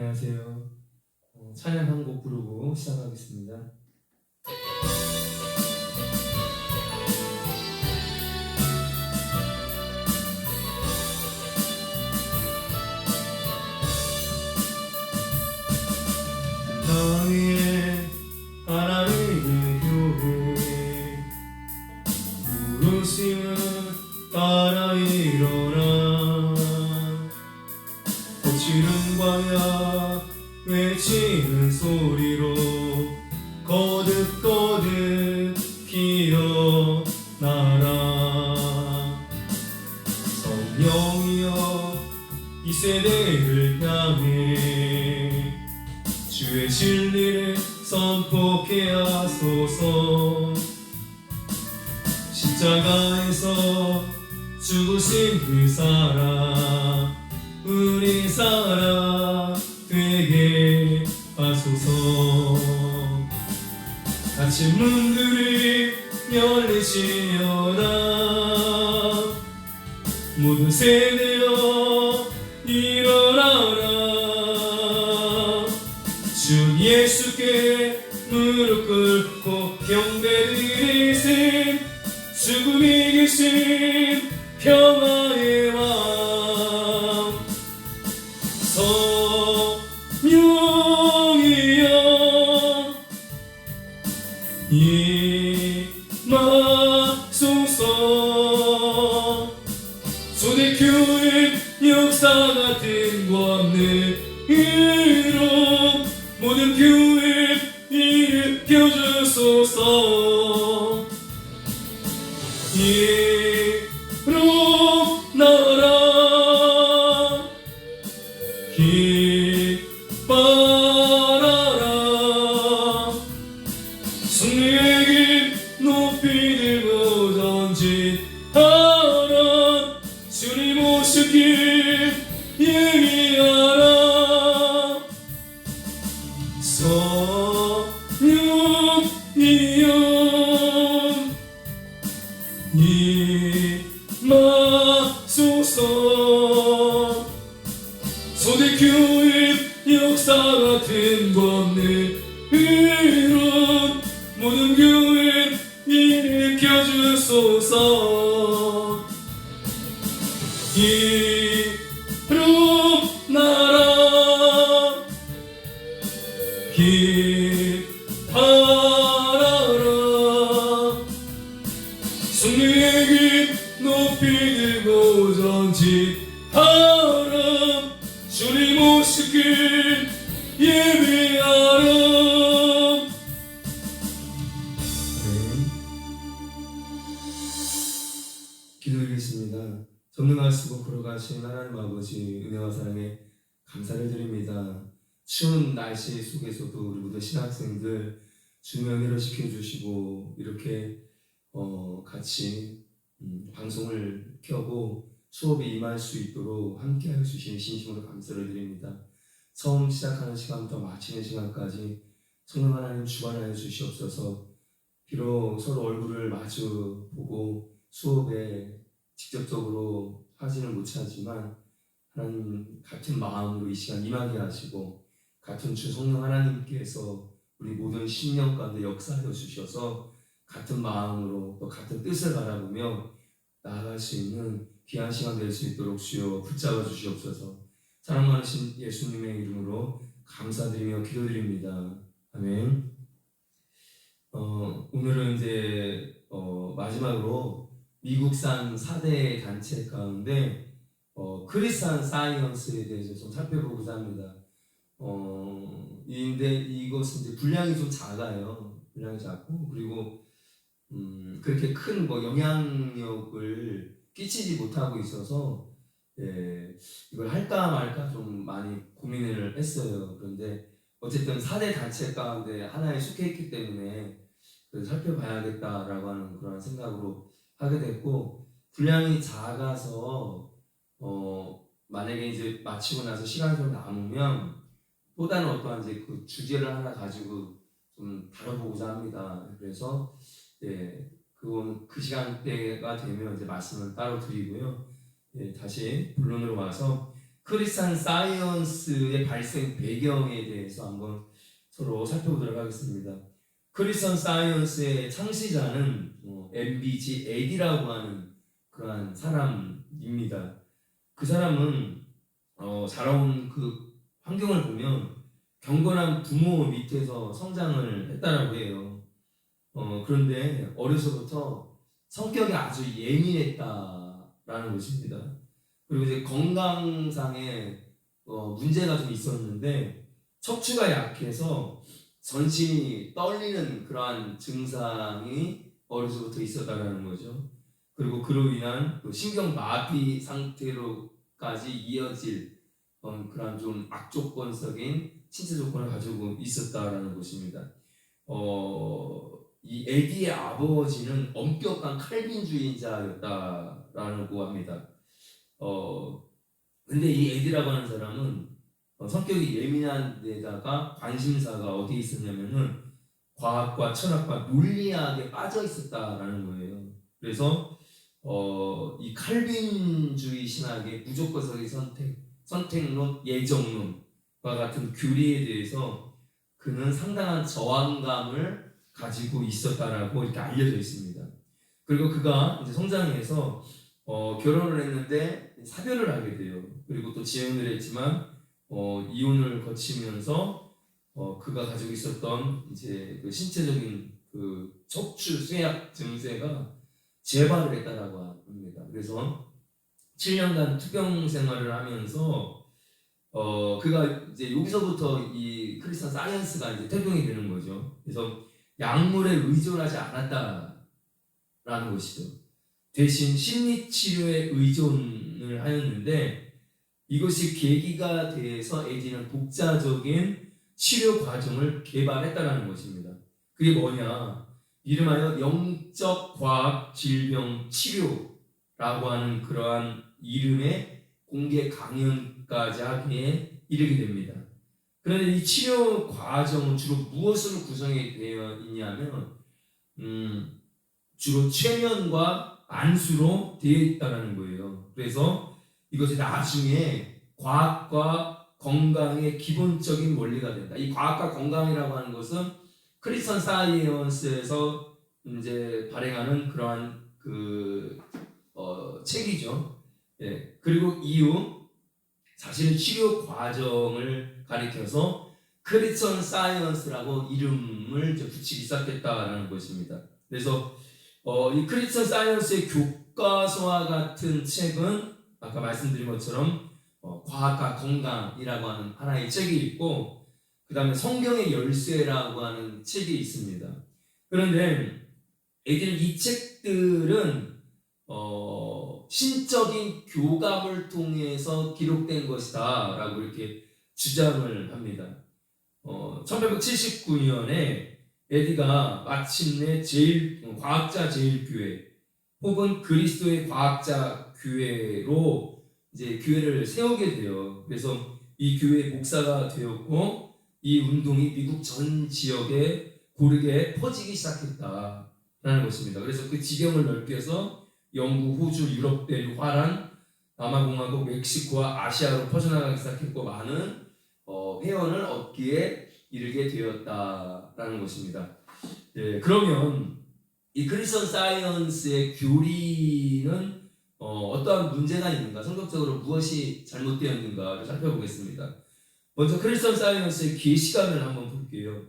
안녕하세요. 찬양 한 곡 부르고 시작하겠습니다. 너희의 하나님의 교회 부르심을 따라 일어나 거칠은 광야 외치는 소리로 거듭거듭 기어나라. 성령이여 이 세대를 향해 주의 진리를 선포케 하소서. 십자가에서 죽으신 그 사랑 우리 사랑 되게 하소서. 닫힌 문들이 열리시려나 모든 세대여 일어나라. 주 예수께 무릎 꿇고 경배드리신 죽음 이기신 평화의 왕 성령이여 임하소서. 초대교회 역사 같은 권능으로 모든 교회 일으켜주소서. 일어나라 기뻐하라. 승리의 길 높이 들고 전진하라. 주님 오시길 예비하라. 성령이여 임하소서. 초대교회 역사 같은 권능으로 모든 교회 일으켜주소서. 일어나라 기뻐하라. 승리의 길 높이 들고 전진하라. 주님 오시길 예비하라. 기도드리겠습니다. 전능하시고 거룩하신 하나님 아버지, 은혜와 사랑에 감사를 드립니다. 추운 날씨 속에서도 우리 모든 신학생들 주 명예를 지켜주시고 이렇게 같이 방송을 켜고 수업에 임할 수 있도록 함께 해주신 진심으로 감사를 드립니다. 처음 시작하는 시간부터 마치는 시간까지 성령 하나님 주관하여 주시옵소서. 비록 서로 얼굴을 마주 보고 수업에 직접적으로 하지는 못하지만 하나님 같은 마음으로 이 시간 임하게 하시고 같은 주 성령 하나님께서 우리 모든 심령 가운데 역사하여 주셔서 같은 마음으로 또 같은 뜻을 바라보며 나아갈 수 있는 귀한 시간 될 수 있도록 주여 붙잡아 주시옵소서. 사랑 많으신 예수님의 이름으로 감사드리며 기도드립니다. 아멘. 오늘은 이제 마지막으로 미국산 4대 단체 가운데 크리스찬 사이언스에 대해서 좀 살펴보고자 합니다. 근데 이것은 이제 분량이 좀 작아요. 분량이 작고 그리고 그렇게 큰 영향력을 끼치지 못하고 있어서 이걸 할까 말까 좀 많이 고민을 했어요. 그런데 어쨌든 4대 단체 가운데 하나에 속해 있기 때문에 살펴봐야겠다라고 하는 그런 생각으로 하게 됐고, 분량이 작아서 만약에 이제 마치고 나서 시간이 좀 남으면 보다는 어떠한 이제 그 주제를 하나 가지고 좀 다뤄보고자 합니다. 그래서 그건 그 시간대가 되면 이제 말씀을 따로 드리고요. 다시 본론으로 와서 크리스찬 사이언스의 발생 배경에 대해서 한번 서로 살펴보도록 하겠습니다. 크리스찬 사이언스의 창시자는 MBG 에디라고 하는 그러한 사람입니다. 그 사람은 자라온 그 환경을 보면 경건한 부모 밑에서 성장을 했다라고 해요. 그런데 어려서부터 성격이 아주 예민했다라는 것입니다. 그리고 이제 건강상에 문제가 좀 있었는데 척추가 약해서 전신이 떨리는 그러한 증상이 어려서부터 있었다라는 거죠. 그리고 그로 인한 신경 마비 상태로까지 이어질 그런 좀 악조건적인 신체 조건을 가지고 있었다라는 것입니다. 이 에디의 아버지는 엄격한 칼빈주의자였다라고 합니다. 근데 이 에디라고 하는 사람은 성격이 예민한 데다가 관심사가 어디에 있었냐면은 과학과 철학과 논리학에 빠져 있었다라는 거예요. 그래서 이 칼빈주의 신학의 무조건적인 선택론, 예정론과 같은 교리에 대해서 그는 상당한 저항감을 가지고 있었다라고 이렇게 알려져 있습니다. 그리고 그가 이제 성장해서 결혼을 했는데 사별을 하게 돼요. 그리고 또 재혼을 했지만 이혼을 거치면서 그가 가지고 있었던 이제 그 신체적인 그 척추 쇠약 증세가 재발을 했다라고 합니다. 그래서 7년간 투병 생활을 하면서 그가 이제 여기서부터 이 크리스찬 사이언스가 이제 태동이 되는 거죠. 그래서 약물에 의존하지 않았다라는 것이죠. 대신 심리치료에 의존을 하였는데 이것이 계기가 돼서 에디는 독자적인 치료 과정을 개발했다는 것입니다. 그게 뭐냐? 이름하여 영적 과학 질병 치료라고 하는 그러한 이름의 공개 강연까지 하기에 이르게 됩니다. 그런데 이 치료 과정은 주로 무엇으로 구성이 되어 있냐면 주로 최면과 안수로 되어 있다는 거예요. 그래서 이것이 나중에 과학과 건강의 기본적인 원리가 된다. 이 과학과 건강이라고 하는 것은 크리스천 사이언스에서 이제 발행하는 그러한 책이죠. 예. 그리고 이후 자신의 치료 과정을 가리켜서 크리스천 사이언스라고 이름을 붙이기 시작했다라는 것입니다. 그래서 이 크리스천 사이언스의 교과서와 같은 책은 아까 말씀드린 것처럼 과학과 건강이라고 하는 하나의 책이 있고 그 다음에 성경의 열쇠라고 하는 책이 있습니다. 그런데 이 책들은 신적인 교감을 통해서 기록된 것이다 라고 이렇게 주장을 합니다. 1879년에 에디가 마침내 과학자 제일교회 혹은 그리스도의 과학자 교회로 이제 교회를 세우게 돼요. 그래서 이 교회의 목사가 되었고 이 운동이 미국 전 지역에 고르게 퍼지기 시작했다라는 것입니다. 그래서 그 지경을 넓혀서 영국, 호주, 유럽 대륙, 화란, 남아공화국, 멕시코와 아시아로 퍼져나가기 시작했고 많은 회원을 얻기에 이르게 되었다라는 것입니다. 예, 그러면 이 크리스천 사이언스의 교리는 어떠한 문제가 있는가, 성격적으로 무엇이 잘못되었는가를 살펴보겠습니다. 먼저 크리스천 사이언스의 계시관을 한번 볼게요.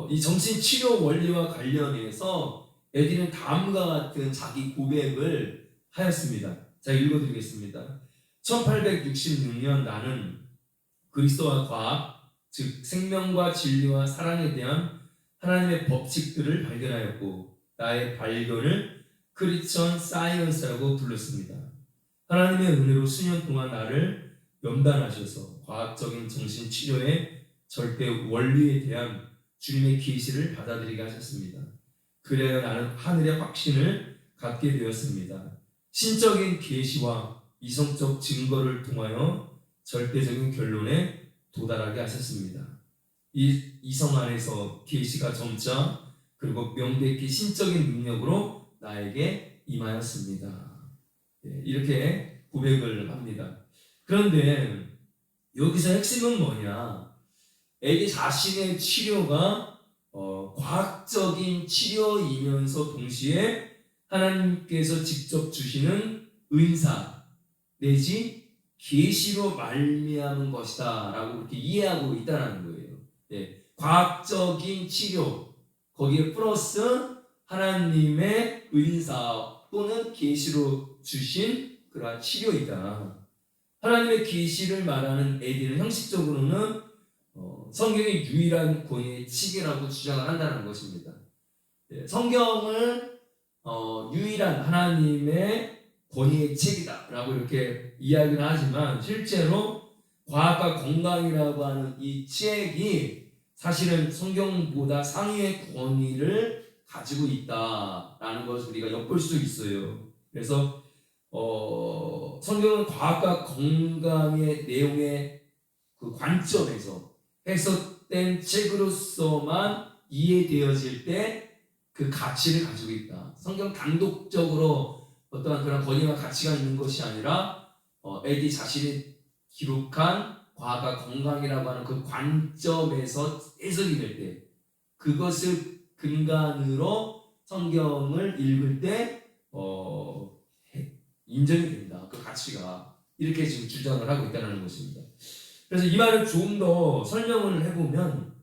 이 정신치료 원리와 관련해서 에디는 다음과 같은 자기 고백을 하였습니다. 자, 읽어드리겠습니다. 1866년 나는 그리스도와 과학, 즉 생명과 진리와 사랑에 대한 하나님의 법칙들을 발견하였고 나의 발견을 크리스천 사이언스라고 불렀습니다. 하나님의 은혜로 수년 동안 나를 연단하셔서 과학적인 정신치료의 절대 원리에 대한 주님의 계시를 받아들이게 하셨습니다. 그래야 나는 하늘의 확신을 갖게 되었습니다. 신적인 계시와 이성적 증거를 통하여 절대적인 결론에 도달하게 하셨습니다. 이 이성 안에서 계시가 점차 그리고 명백히 신적인 능력으로 나에게 임하였습니다. 이렇게 고백을 합니다. 그런데 여기서 핵심은 뭐냐? 에디 자신의 치료가 과학적인 치료이면서 동시에 하나님께서 직접 주시는 은사 내지 계시로 말미암은 것이다라고 그렇게 이해하고 있다는 거예요. 예, 과학적인 치료 거기에 플러스 하나님의 은사 또는 계시로 주신 그러한 치료이다. 하나님의 계시를 말하는 에디는 형식적으로는 성경의 유일한 권위의 책이라고 주장을 한다는 것입니다. 예, 성경을 유일한 하나님의 권위의 책이다라고 이렇게 이야기를 하지만 실제로 과학과 건강이라고 하는 이 책이 사실은 성경보다 상위의 권위를 가지고 있다라는 것을 우리가 엿볼 수 있어요. 그래서 성경은 과학과 건강의 내용의 그 관점에서 해석된 책으로서만 이해되어질 때 그 가치를 가지고 있다. 성경 단독적으로 어떠한 그런 권위와 가치가 있는 것이 아니라 에디 자신이 기록한 과학과 건강이라고 하는 그 관점에서 해석이 될 때 그것을 근간으로 성경을 읽을 때 인정이 된다. 그 가치가 이렇게 지금 주장을 하고 있다는 것입니다. 그래서 이 말을 좀 더 설명을 해보면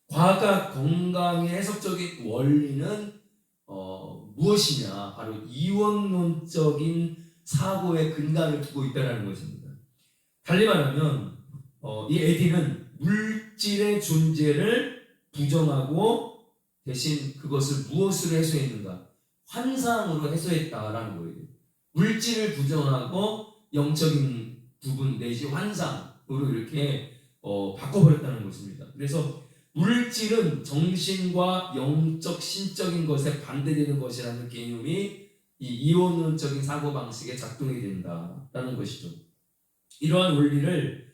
과학과 건강의 해석적인 원리는 무엇이냐? 바로 이원론적인 사고의 근간을 두고 있다는 것입니다. 달리 말하면 이 에디는 물질의 존재를 부정하고 대신 그것을 무엇으로 해소했는가? 환상으로 해소했다라는 거예요. 물질을 부정하고 영적인 부분 내지 환상으로 이렇게 바꿔버렸다는 것입니다. 그래서 물질은 정신과 영적, 신적인 것에 반대되는 것이라는 개념이 이 이원론적인 사고방식에 작동이 된다라는 것이죠. 이러한 원리를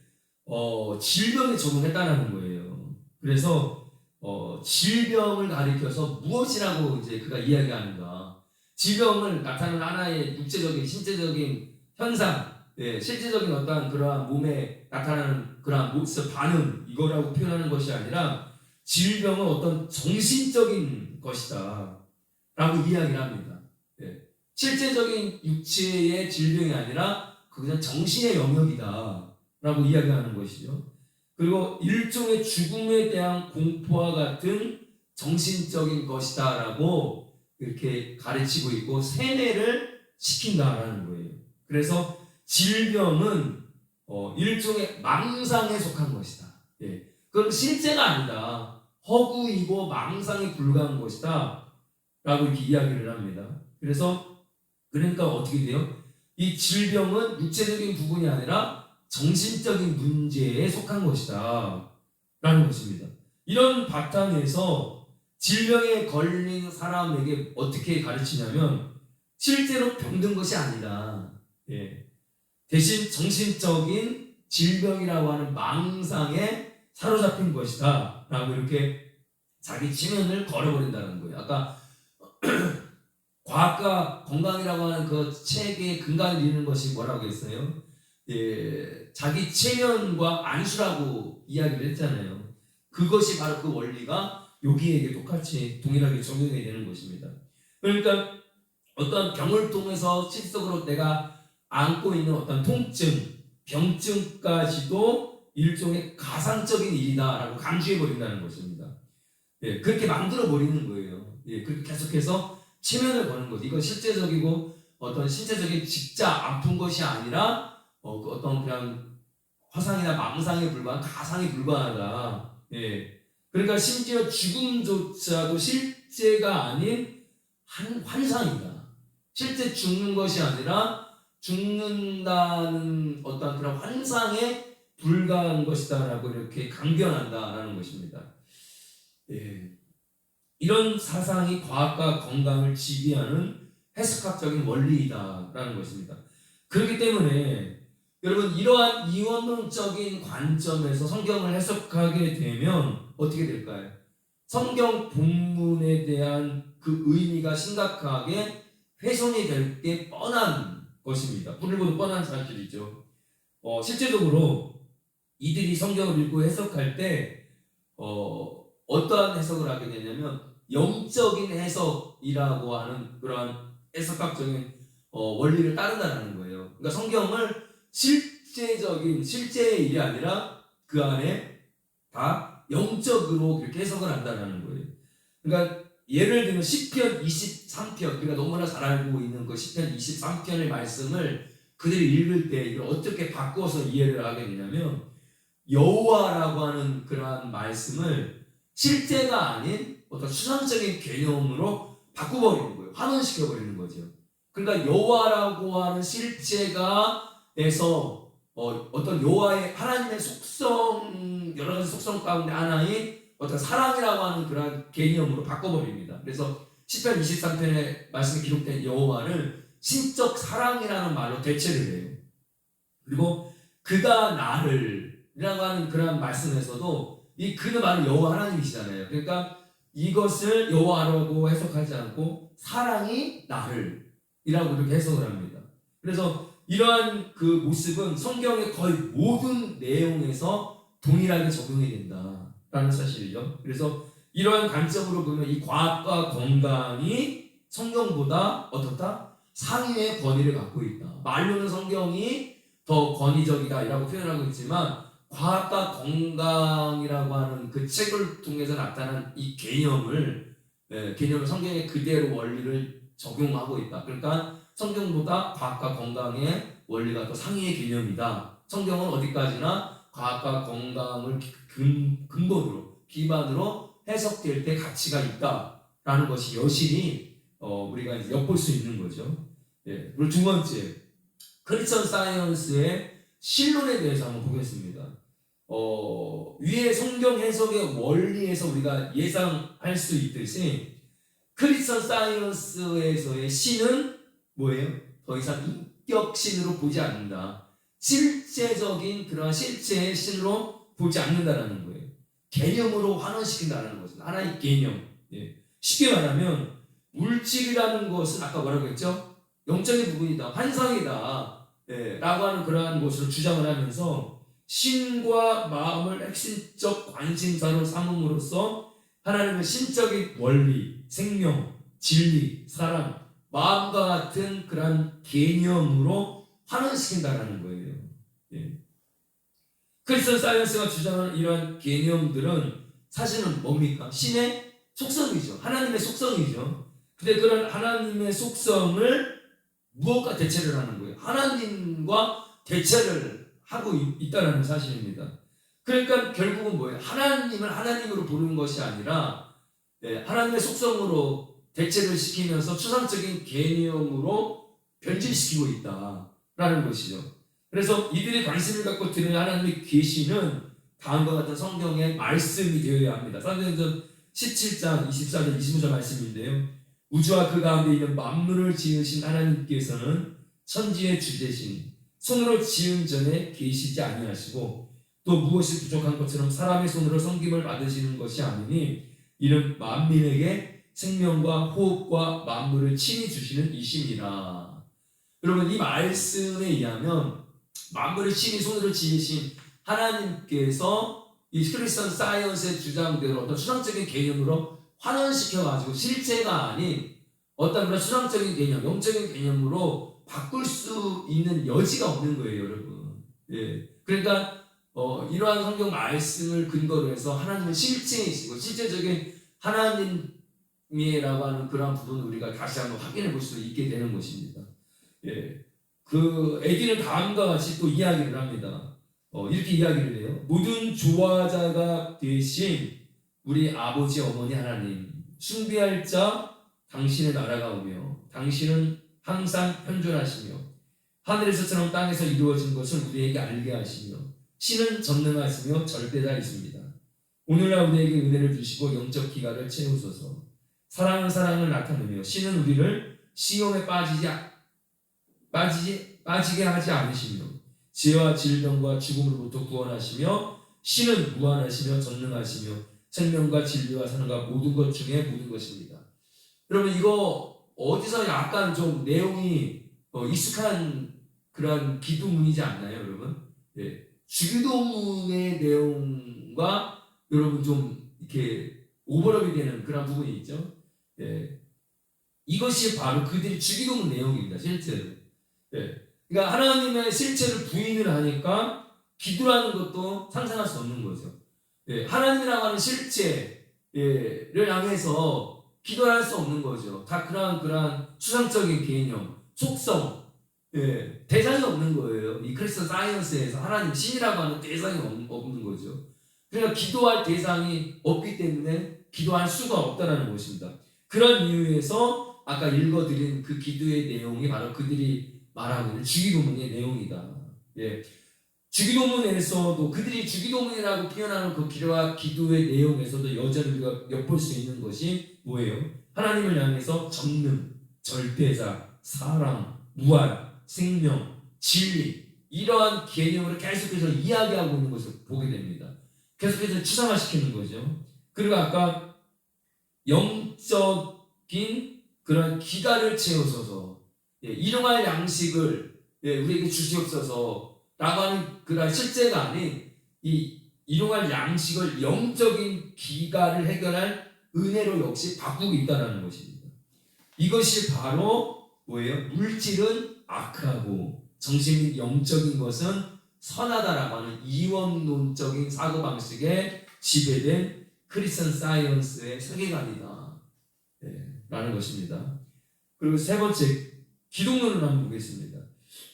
질병에 적용했다는 거예요. 그래서 질병을 가리켜서 무엇이라고 이제 그가 이야기하는가? 질병을 나타내는 하나의 육체적인, 신체적인 현상, 실제적인 어떠한 그러한 몸에 나타나는 그러한 모습 반응 이거라고 표현하는 것이 아니라 질병은 어떤 정신적인 것이다 라고 이야기를 합니다. 실제적인 육체의 질병이 아니라 그냥 정신의 영역이다 라고 이야기하는 것이죠. 그리고 일종의 죽음에 대한 공포와 같은 정신적인 것이다 라고 이렇게 가르치고 있고 세뇌를 시킨다라는 거예요. 그래서 질병은 일종의 망상에 속한 것이다. 그건 실제가 아니다. 허구이고 망상에 불과한 것이다. 라고 이렇게 이야기를 합니다. 그러니까 어떻게 돼요? 이 질병은 육체적인 부분이 아니라 정신적인 문제에 속한 것이다. 라는 것입니다. 이런 바탕에서 질병에 걸린 사람에게 어떻게 가르치냐면 실제로 병든 것이 아니다. 대신 정신적인 질병이라고 하는 망상에 사로잡힌 것이다 라고 이렇게 자기 지면을 걸어버린다는 거예요. 아까 과학과 건강이라고 하는 그 책의 근간을 이루는 것이 뭐라고 했어요? 자기 체면과 안수라고 이야기를 했잖아요. 그것이 바로 그 원리가 여기에게 똑같이 동일하게 적용이 되는 것입니다. 그러니까 어떤 병을 통해서 실질적으로 내가 안고 있는 어떤 통증, 병증까지도 일종의 가상적인 일이다라고 강조해버린다는 것입니다. 그렇게 만들어버리는 거예요. 그렇게 계속해서 체면을 거는 거죠. 이건 실제적이고 어떤 신체적인 직자 아픈 것이 아니라 어떤 그냥 화상이나 망상에 불과한 가상에 불과하다. 그러니까 심지어 죽음조차도 실제가 아닌 환상이다. 실제 죽는 것이 아니라 죽는다는 어떤 그런 환상에 불가한 것이다라고 이렇게 강변한다라는 것입니다. 이런 사상이 과학과 건강을 지배하는 해석학적인 원리이다라는 것입니다. 그렇기 때문에 여러분 이러한 이원론적인 관점에서 성경을 해석하게 되면 어떻게 될까요? 성경 본문에 대한 그 의미가 심각하게 훼손이 될 게 뻔한 것입니다. 불을 보듯 뻔한 사실이죠. 실제적으로 이들이 성경을 읽고 해석할 때 어떠한 해석을 하게 되냐면 영적인 해석이라고 하는 그러한 해석학적인 원리를 따른다는 거예요. 그러니까 성경을 실제의 일이 아니라 그 안에 다 영적으로 그렇게 해석을 한다는 거예요. 그러니까 예를 들면 시편 23편, 우리가 너무나 잘 알고 있는 그 시편 23편의 말씀을 그들이 읽을 때 이걸 어떻게 바꿔서 이해를 하게 되냐면 여호와라고 하는 그러한 말씀을 실제가 아닌 어떤 추상적인 개념으로 바꿔버리는 거예요. 환원시켜버리는 거죠. 그러니까 여호와라고 하는 실제가에서 어떤 여호와의 하나님의 속성, 여러 가지 속성 가운데 하나인 어떤 사랑이라고 하는 그런 개념으로 바꿔버립니다. 그래서 시편 23편에 말씀에 기록된 여호와를 신적 사랑이라는 말로 대체를 해요. 그리고 그가 나를 이라고 하는 그런 말씀에서도 이 그는 바로 여호와 하나님이시잖아요. 그러니까 이것을 여호와라고 해석하지 않고 사랑이 나를 이라고 이렇게 해석을 합니다. 그래서 이러한 그 모습은 성경의 거의 모든 내용에서 동일하게 적용이 된다라는 사실이죠. 그래서 이러한 관점으로 보면 이 과학과 건강이 성경보다 어떻다? 상위의 권위를 갖고 있다. 말로는 성경이 더 권위적이다 이라고 표현하고 있지만 과학과 건강이라고 하는 그 책을 통해서 나타난 이 개념을 성경의 그대로 원리를 적용하고 있다. 그러니까 성경보다 과학과 건강의 원리가 더 상위의 개념이다. 성경은 어디까지나 과학과 건강을 근본으로 기반으로 해석될 때 가치가 있다라는 것이 여실히 우리가 이제 엿볼 수 있는 거죠. 그리고 두 번째, 크리스천 사이언스의 신론에 대해서 한번 보겠습니다. 위에 성경 해석의 원리에서 우리가 예상할 수 있듯이 크리스천 사이언스에서의 신은 뭐예요? 더 이상 인격신으로 보지 않는다. 실제적인 그런 실체의 신으로 보지 않는다라는 거예요. 개념으로 환원시킨다는 것은 하나의 개념. 쉽게 말하면 물질이라는 것은 아까 뭐라고 했죠? 영적인 부분이다, 환상이다 라고 하는 그러한 것을 주장을 하면서 신과 마음을 핵심적 관심사로 삼음으로써 하나님의 신적인 원리, 생명, 진리, 사랑, 마음과 같은 그러한 개념으로 환원시킨다라는 거예요. 크리스천 사이언스가 주장하는 이러한 개념들은 사실은 뭡니까? 신의 속성이죠. 하나님의 속성이죠. 근데 그런 하나님의 속성을 무엇과 대체를 하는 거예요? 하나님과 대체를 하고 있다는 사실입니다. 그러니까 결국은 뭐예요? 하나님을 하나님으로 부르는 것이 아니라 하나님의 속성으로 대체를 시키면서 추상적인 개념으로 변질시키고 있다라는 것이죠. 그래서 이들이 관심을 갖고 들은 하나님의 계시는 다음과 같은 성경의 말씀이 되어야 합니다. 사도행전 17장 24절 25절 말씀인데요. 우주와 그 가운데 있는 만물을 지으신 하나님께서는 천지의 주되신 손으로 지은 전에 계시지 아니하시고 또 무엇이 부족한 것처럼 사람의 손으로 섬김을 받으시는 것이 아니니 이는 만민에게 생명과 호흡과 만물을 친히 주시는 이심이라. 여러분, 이 말씀에 의하면 만물을 친히 손으로 지으신 하나님께서 이 크리스천 사이언스의 주장대로 어떤 추상적인 개념으로 환원시켜가지고 실제가 아닌 어떤 그런 수상적인 개념, 영적인 개념으로 바꿀 수 있는 여지가 없는 거예요, 여러분. 그러니까 이러한 성경 말씀을 근거로 해서 하나님은 실체이시고 실제적인 하나님이라고 하는 그러한 부분을 우리가 다시 한번 확인해 볼 수 있게 되는 것입니다. 그 에디는 다음과 같이 또 이야기를 합니다. 이렇게 이야기를 해요. 모든 조화자가 되신 우리 아버지 어머니 하나님, 숭배할 자 당신의 나라가 오며 당신은 항상 현존하시며 하늘에서처럼 땅에서 이루어진 것을 우리에게 알게 하시며 신은 전능하시며 절대자이십니다. 오늘날 우리에게 은혜를 주시고 영적 기가를 채우소서. 사랑을 나타내며 신은 우리를 시험에 빠지게 하지 않으시며 죄와 질병과 죽음으로부터 구원하시며 신은 무한하시며 전능하시며 생명과 진리와 사랑과 모든 것 중에 모든 것입니다. 여러분, 이거 어디서 약간 좀 내용이 익숙한 그런 기도문이지 않나요, 여러분? 주기도문의 내용과 여러분 좀 이렇게 오버랩이 되는 그런 부분이 있죠. 이것이 바로 그들이 주기도문 내용입니다. 실제로. 그러니까 하나님의 실체를 부인을 하니까 기도라는 것도 상상할 수 없는 거죠. 하나님이라고 하는 실체를 향해서 기도할 수 없는 거죠. 다 그러한 추상적인 개념, 속성, 대상이 없는 거예요. 이 크리스천 사이언스에서 하나님 신이라고 하는 대상이 없는 거죠. 그러니까 기도할 대상이 없기 때문에 기도할 수가 없다는 것입니다. 그런 이유에서 아까 읽어드린 그 기도의 내용이 바로 그들이 말하고 있는 주기도문의 내용이다. 주기도문에서도 그들이 주기도문이라고 표현하는 그 기도와 기도의 내용에서도 여전히 우리가 엿볼 수 있는 것이 뭐예요? 하나님을 향해서 전능, 절대자, 사랑, 무한, 생명, 진리 이러한 개념으로 계속해서 이야기하고 있는 것을 보게 됩니다. 계속해서 추상화시키는 거죠. 그리고 아까 영적인 그런 기가를 채우소서, 일용할 양식을 우리에게 주시옵소서 라고 하는 그런 실제가 아닌 이 일용할 양식을 영적인 기가를 해결할 은혜로 역시 바꾸고 있다는 것입니다. 이것이 바로 뭐예요? 물질은 악하고 정신 영적인 것은 선하다라고 하는 이원론적인 사고방식에 지배된 크리스천 사이언스의 세계관이다 라는 것입니다. 그리고 세 번째, 기독론을 한번 보겠습니다.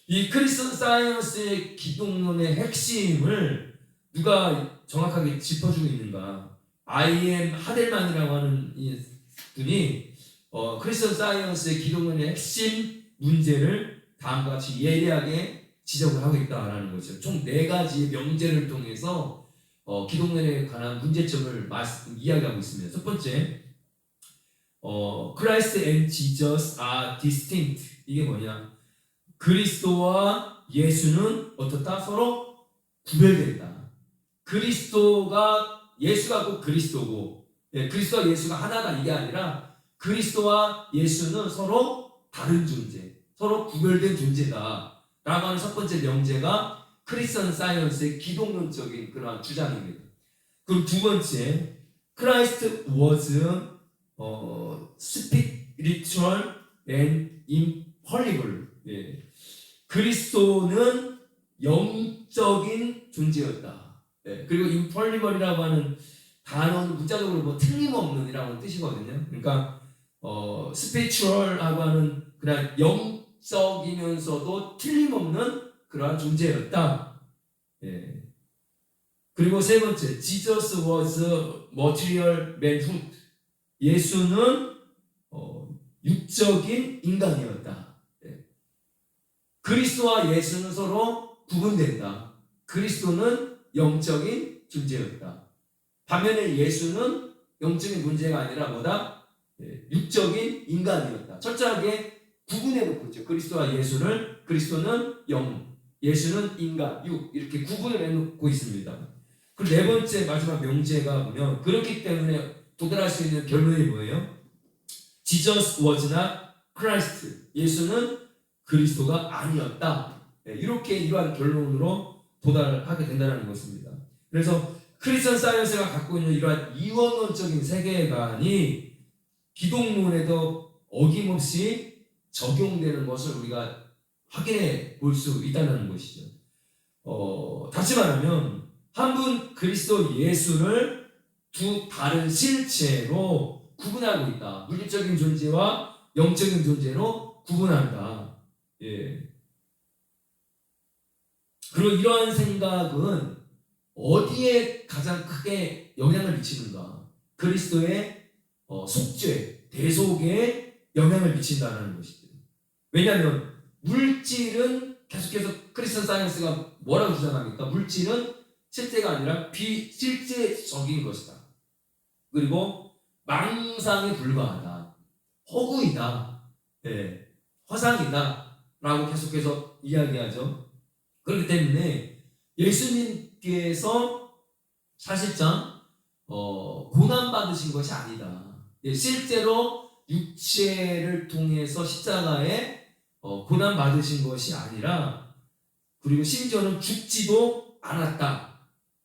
이 크리스천 사이언스의 기독론의 핵심을 누가 정확하게 짚어주고 있는가? I.M. 하델만이라고 하는 이 분이 크리스천 사이언스의 기독론의 핵심 문제를 다음과 같이 예리하게 지적을 하고 있다라는 거죠. 총 4가지의 명제를 통해서 기독론에 관한 문제점을 이야기하고 있습니다. 첫 번째, Christ and Jesus are distinct. 이게 뭐냐? 그리스도와 예수는 어떻다? 서로 구별된다. 예수가 꼭 그리스도고, 그리스도와 예수가 하나다 이게 아니라 그리스도와 예수는 서로 다른 존재, 서로 구별된 존재다 라고 하는 첫 번째 명제가 크리스천 사이언스의 기독론적인 그러한 주장입니다. 그리고 두 번째, Christ was spiritual and infallible. 그리스도는 영적인 존재였다. 그리고 infallible이라고 하는 단어는 문자적으로 뭐 틀림없는이라는 뜻이거든요. 그러니까 spiritual하고 하는 그런 영적이면서도 틀림없는 그러한 존재였다. 그리고 세 번째, Jesus was material manhood. 예수는 육적인 인간이었다. 그리스도와 예수는 서로 구분된다. 그리스도는 영적인 존재였다. 반면에 예수는 영적인 문제가 아니라 뭐다? 육적인 인간이었다. 철저하게 구분해놓고 있죠. 그리스도와 예수를, 그리스도는 영, 예수는 인간, 육 이렇게 구분을 해놓고 있습니다. 그리고 네 번째 마지막 명제가 보면 그렇기 때문에 도달할 수 있는 결론이 뭐예요? Jesus was not Christ. 예수는 그리스도가 아니었다. 이렇게 이러한 결론으로 도달하게 된다는 것입니다. 그래서 크리스천 사이언스가 갖고 있는 이러한 이원론적인 세계관이 기독론에도 어김없이 적용되는 것을 우리가 확인해 볼 수 있다는 것이죠. 다시 말하면 한 분 그리스도 예수를 두 다른 실체로 구분하고 있다. 물질적인 존재와 영적인 존재로 구분한다. 그리고 이러한 생각은 어디에 가장 크게 영향을 미치는가? 그리스도의 속죄, 대속에 영향을 미친다는 것이죠. 왜냐하면 물질은 계속해서 크리스천 사이언스가 뭐라고 주장합니까? 물질은 실제가 아니라 비실제적인 것이다. 그리고 망상에 불과하다. 허구이다. 허상이다. 라고 계속해서 이야기하죠. 그렇기 때문에 예수님께서 사실상 고난받으신 것이 아니다. 실제로 육체를 통해서 십자가에 고난받으신 것이 아니라 그리고 심지어는 죽지도 않았다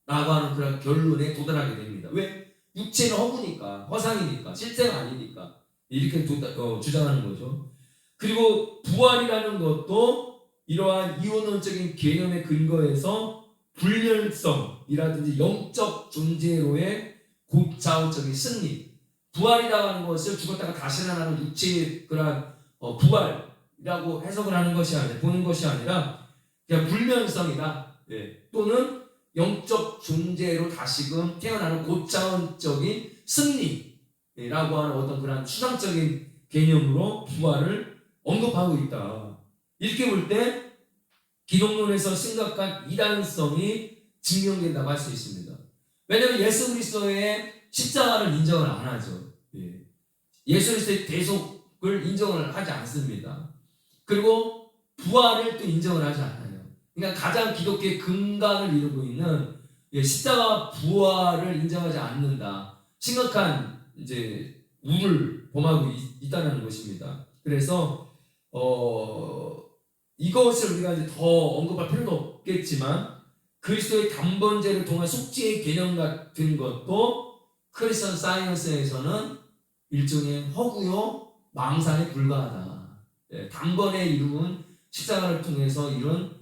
라고 하는 그런 결론에 도달하게 됩니다. 왜? 육체는 허구니까, 허상이니까, 실제가 아니니까 이렇게 주장하는 거죠. 그리고 부활이라는 것도 이러한 이원론적인 개념의 근거에서 불멸성이라든지 영적 존재로의 곧자오적인 승리, 부활이라고 하는 것을 죽었다가 다시 살아나는 육체의 그런 부활이라고 해석을 하는 것이 아니라, 보는 것이 아니라 그냥 불멸성이다, 또는 영적 존재로 다시금 태어나는 곧자원적인 승리라고 하는 어떤 그런 추상적인 개념으로 부활을 언급하고 있다. 이렇게 볼 때 기독론에서 심각한 이단성이 증명된다고 할 수 있습니다. 왜냐하면 예수 그리스도의 십자가를 인정을 안 하죠. 예수 그리스도의 대속을 인정을 하지 않습니다. 그리고 부활을 또 인정을 하지 않아요. 그러니까 가장 기독교의 근간을 이루고 있는 십자가 부활을 인정하지 않는다. 심각한 이제 우를 범하고 있다는 것입니다. 그래서 이것을 우리가 이제 더 언급할 필요도 없겠지만 그리스도의 단번제를 통한 속죄의 개념 같은 것도 크리스천 사이언스에서는 일종의 허구요 망상에 불과하다. 단번에 이룬 십자가를 통해서 이룬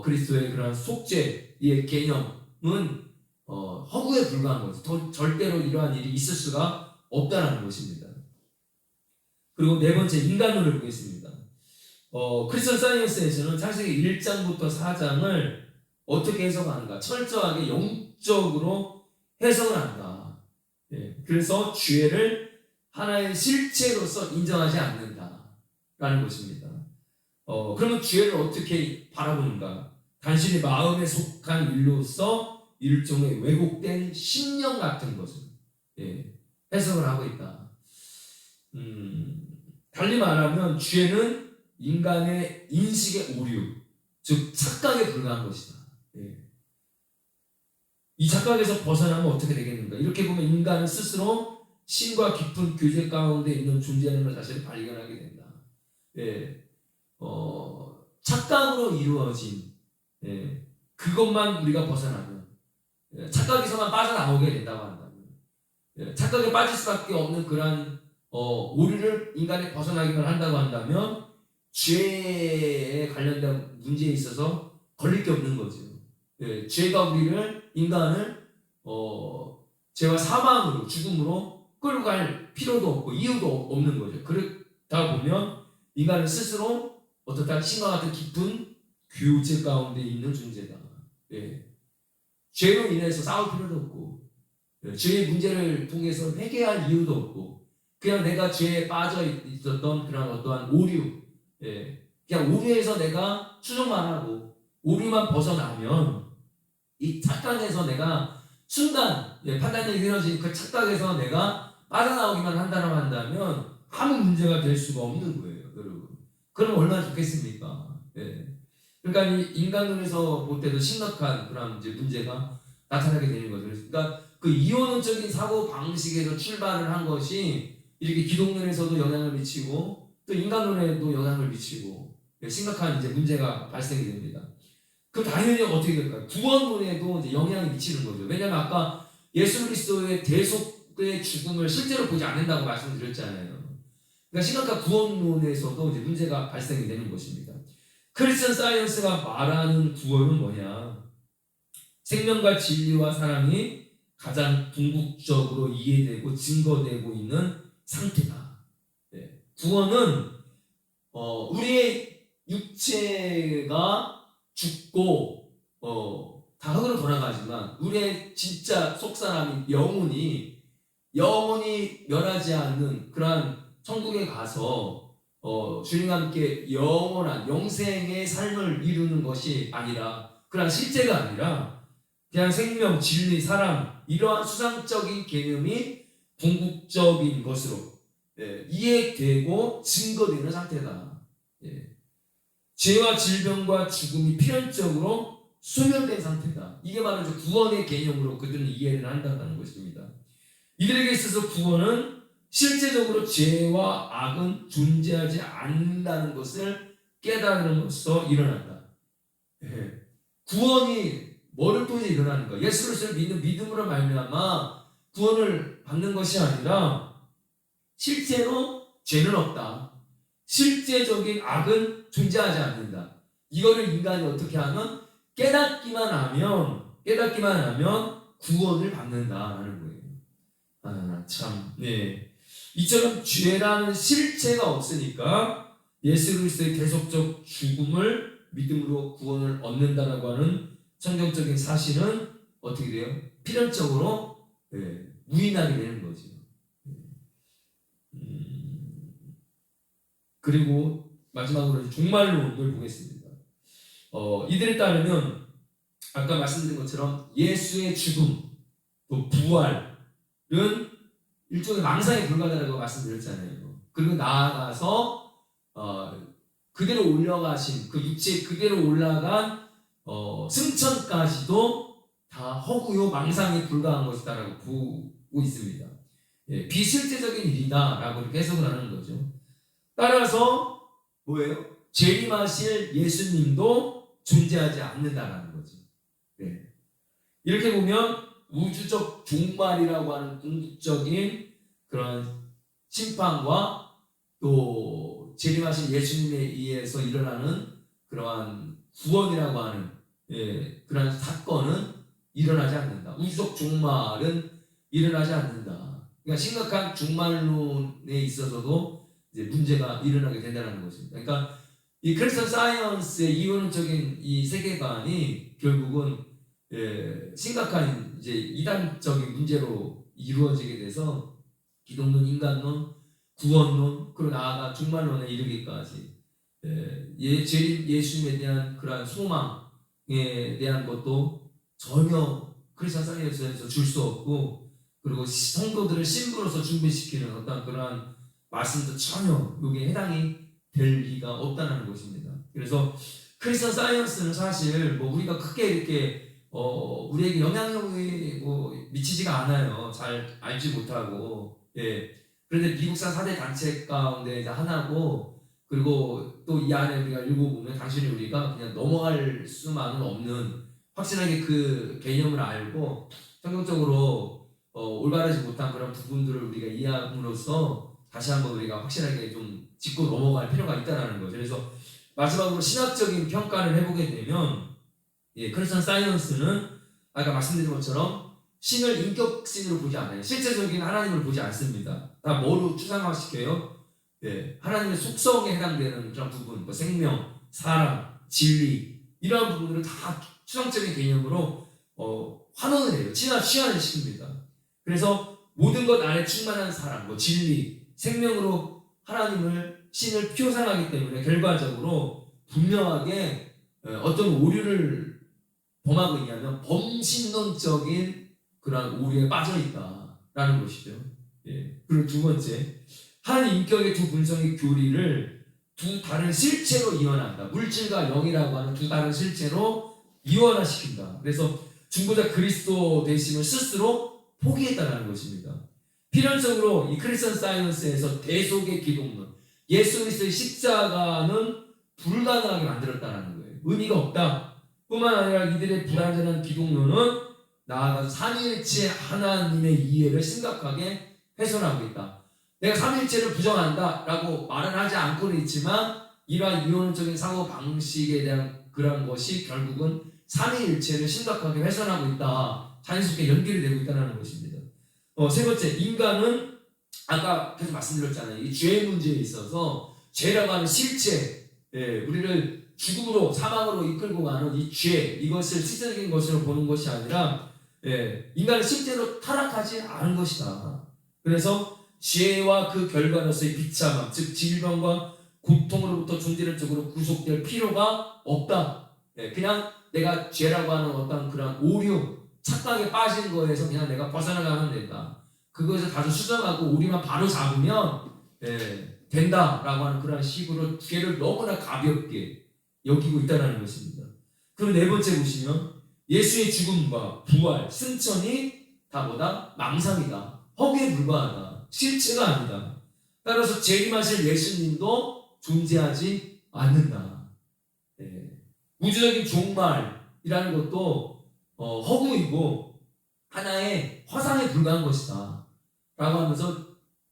그리스도의 그런 속죄의 개념은 허구에 불과한 거죠. 절대로 이러한 일이 있을 수가 없다는 것입니다. 그리고 네 번째, 인간론을 보겠습니다. 크리스천 사이언스에서는 창세기 1장부터 4장을 어떻게 해석하는가? 철저하게 영적으로 해석을 한다. 그래서 죄를 하나의 실체로서 인정하지 않는다라는 것입니다. 그러면 죄를 어떻게 바라보는가? 단순히 마음에 속한 일로서 일종의 왜곡된 신념 같은 것을 해석을 하고 있다. 달리 말하면 죄는 인간의 인식의 오류, 즉 착각에 불과한 것이다. 이 착각에서 벗어나면 어떻게 되겠는가? 이렇게 보면 인간은 스스로 신과 깊은 교제 가운데 있는 존재라는 걸 자신을 발견하게 된다. 착각으로 이루어진 그것만 우리가 벗어나면, 착각에서만 빠져나오게 된다고 한다면, 착각에 빠질 수밖에 없는 그러한 오류를 인간이 벗어나기만 한다고 한다면 죄에 관련된 문제에 있어서 걸릴 게 없는 거죠. 죄가 인간을 죄와 사망으로, 죽음으로 끌고 갈 필요도 없고 이유도 없는 거죠. 그러다 보면 인간은 스스로 어떻다 신과 같은 깊은 교제 가운데 있는 존재다. 죄로 인해서 싸울 필요도 없고, 죄의 문제를 통해서 회개할 이유도 없고, 그냥 내가 죄에 빠져 있었던 그런 어떠한 오류, 그냥 오류에서 내가 추정만 하고 오류만 벗어나면 이 착각에서 내가 순간 판단력이 흐려진 그 착각에서 내가 빠져나오기만 한다면 아무 문제가 될 수가 없는 거예요, 여러분. 그럼 얼마나 좋겠습니까? 그러니까 이 인간론에서 볼 때도 심각한 그런 이제 문제가 나타나게 되는 거죠. 그러니까 그 이원론적인 사고 방식에서 출발을 한 것이 이렇게 기독론에서도 영향을 미치고 또 인간론에도 영향을 미치고 심각한 이제 문제가 발생이 됩니다. 그럼 당연히 어떻게 될까요? 구원론에도 이제 영향이 미치는 거죠. 왜냐하면 아까 예수 그리스도의 대속의 죽음을 실제로 보지 않는다고 말씀드렸잖아요. 그러니까 심각한 구원론에서도 이제 문제가 발생이 되는 것입니다. 크리스천 사이언스가 말하는 구원은 뭐냐? 생명과 진리와 사랑이 가장 궁극적으로 이해되고 증거되고 있는 상태다. 구원은 우리의 육체가 죽고 다 흙으로 돌아가지만 우리의 진짜 속사람인 영혼이 멸하지 않는 그러한 천국에 가서 주님과 함께 영원한 영생의 삶을 이루는 것이 아니라, 그러한 실제가 아니라 그냥 생명, 진리, 사랑 이러한 수상적인 개념이 궁극적인 것으로 이해되고 증거되는 상태다. 죄와 질병과 죽음이 필연적으로 소멸된 상태다. 이게 바로 구원의 개념으로 그들은 이해를 한다는 것입니다. 이들에게 있어서 구원은 실제적으로 죄와 악은 존재하지 않는다는 것을 깨달음으로써 일어난다. 예. 구원이 뭐를 통해 일어나는 거야? 예수 그리스도를 믿는 믿음으로 말미암아 구원을 받는 것이 아니라 실제로 죄는 없다. 실제적인 악은 존재하지 않는다. 이거를 인간이 어떻게 하면 깨닫기만 하면 구원을 받는다라는 거예요. 참, 네. 이처럼 죄라는 실체가 없으니까 예수 그리스도의 계속적 죽음을 믿음으로 구원을 얻는다라고 하는 성경적인 사실은 어떻게 돼요? 필연적으로 무인하게 되는 거죠. 그리고 마지막으로 종말론을 보겠습니다. 이들에 따르면 아까 말씀드린 것처럼 예수의 죽음 또 부활은 일종의 망상에 불과하다고 말씀드렸잖아요. 그리고 나아가서 그대로 올라가신 그 육체 그대로 올라간 승천까지도 다 허구요 망상에 불과한 것이다라고 보고 있습니다. 비실제적인 일이다라고 이렇게 해석을 하는 거죠. 따라서 뭐예요? 재림하실 예수님도 존재하지 않는다라는 거죠. 이렇게 보면 우주적 종말이라고 하는 궁극적인 그런 심판과 또 재림하신 예수님에 의해서 일어나는 그러한 구원이라고 하는 그런 사건은 일어나지 않는다. 우주적 종말은 일어나지 않는다. 그러니까 심각한 종말론에 있어서도 이제 문제가 일어나게 된다는 것입니다. 그러니까 이 크리스천 사이언스의 이원론적인 이 세계관이 결국은 심각한 이제 이단적인 문제로 이루어지게 돼서 기독론, 인간론, 구원론, 그리고 나아가 종말론에 이르기까지 예수님에 대한 그러한 소망에 대한 것도 전혀 크리스천 사이언스에서 줄 수 없고, 그리고 성도들을 신부로서 준비시키는 어떤 그러한 말씀도 전혀 여기에 해당이 될 리가 없다는 것입니다. 그래서 크리스천 사이언스는 사실 뭐 우리가 크게 이렇게 우리에게 영향력이 미치지가 않아요. 잘 알지 못하고. 그런데 미국산 4대 단체 가운데 이제 하나고, 그리고 또 이 안에 우리가 읽어보면 당신이 우리가 그냥 넘어갈 수만은 없는 확실하게 그 개념을 알고 성경적으로 올바르지 못한 그런 부분들을 우리가 이해함으로써 다시 한번 우리가 확실하게 좀 짚고 넘어갈 필요가 있다는 거죠. 그래서 마지막으로 신학적인 평가를 해보게 되면 크리스천 사이언스는 아까 말씀드린 것처럼 신을 인격신으로 보지 않아요. 실제적인 하나님을 보지 않습니다. 다 뭐로 추상화시켜요? 하나님의 속성에 해당되는 그런 부분, 뭐 생명, 사랑, 진리 이러한 부분들을 다 추상적인 개념으로 환원을 해요. 치환을 시킵니다. 그래서 모든 것 안에 충만한 사랑, 뭐 진리, 생명으로 하나님을 신을 표상하기 때문에 결과적으로 분명하게 어떤 오류를 범하고 있냐면 범신론적인 그런 오류에 빠져 있다라는 것이죠. 그리고 두 번째, 한 인격의 두 분성의 교리를 두 다른 실체로 이원한다. 물질과 영이라고 하는 두 다른 실체로 이원화시킨다. 그래서 중보자 그리스도 되심을 스스로 포기했다는 것입니다. 필연적으로 이 크리스천 사이언스에서 대속의 기독론, 예수 그리스도의 십자가는 불가능하게 만들었다는 거예요. 의미가 없다. 뿐만 아니라 이들의 불완전한 기독론은 나아가서 삼위일체 하나님의 이해를 심각하게 훼손하고 있다. 내가 삼위일체를 부정한다라고 말은 하지 않고는 있지만 이러한 이론적인 사고 방식에 대한 그런 것이 결국은 삼위일체를 심각하게 훼손하고 있다. 자연스럽게 연결이 되고 있다는 것입니다. 세 번째, 인간은 아까 계속 말씀드렸잖아요. 이 죄의 문제에 있어서 죄라고 하는 실체, 우리를 죽음으로 사망으로 이끌고 가는 이 죄, 이것을 실제적인 것으로 보는 것이 아니라 인간은 실제로 타락하지 않은 것이다. 그래서 죄와 그 결과로서의 비참함, 즉 질병과 고통으로부터 존재론적으로 구속될 필요가 없다. 그냥 내가 죄라고 하는 어떤 그런 오류, 착각에 빠진 거에서 그냥 내가 벗어나가면 된다. 그것을 다시 수정하고 우리만 바로 잡으면 된다라고 하는 그런 식으로 죄를 너무나 가볍게 여기고 있다는 것입니다. 그리고 네 번째 보시면 예수의 죽음과 부활, 승천이 다 뭐다? 망상이다. 허구에 불과하다. 실체가 아니다. 따라서 재림하실 예수님도 존재하지 않는다. 우주적인 종말이라는 것도 허구이고 하나의 허상에 불과한 것이다 라고 하면서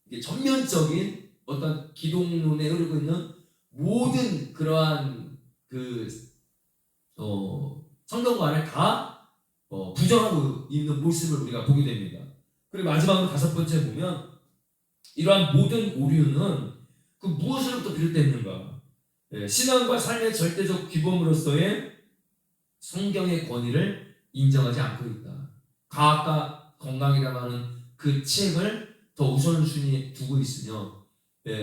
이게 전면적인 어떤 기독론에 흐르고 있는 모든 그러한 그 성경관을 다 부정하고 있는 모습을 우리가 보게 됩니다. 그리고 마지막으로 5번째 보면 이러한 모든 오류는 그 무엇으로부터 비롯됐는가? 신앙과 삶의 절대적 규범으로서의 성경의 권위를 인정하지 않고 있다. 과학과 건강이라고 하는 그 책을 더 우선순위에 두고 있으며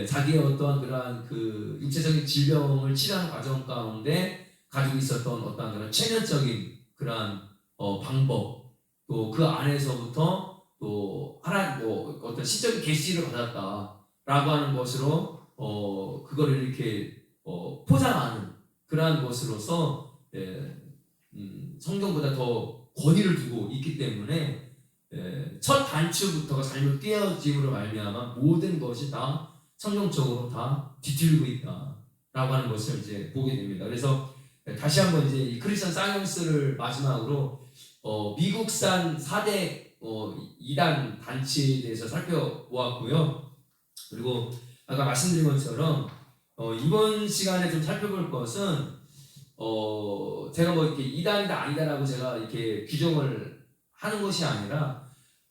자기의 어떠한 그러한 그 육체적인 질병을 치료하는 과정 가운데 가지고 있었던 어떠한 그런 체면적인 그러한 방법 또 그 안에서부터 또 하나님 어떤 시적인 계시를 받았다라고 하는 것으로 그거를 이렇게 포장하는 그러한 것으로서 성경보다 더 권위를 두고 있기 때문에 첫 단추부터가 잘못 띄어짐으로 말미암아 모든 것이 다 성경적으로 다 뒤틀리고 있다라고 하는 것을 이제 보게 됩니다. 그래서 다시 한번 이제 이 크리스천 사이언스를 마지막으로 미국산 4대 이단 단체에 대해서 살펴보았고요. 그리고 아까 말씀드린 것처럼 이번 시간에 좀 살펴볼 것은 제가 뭐 이렇게 이단이다 아니다라고 제가 이렇게 규정을 하는 것이 아니라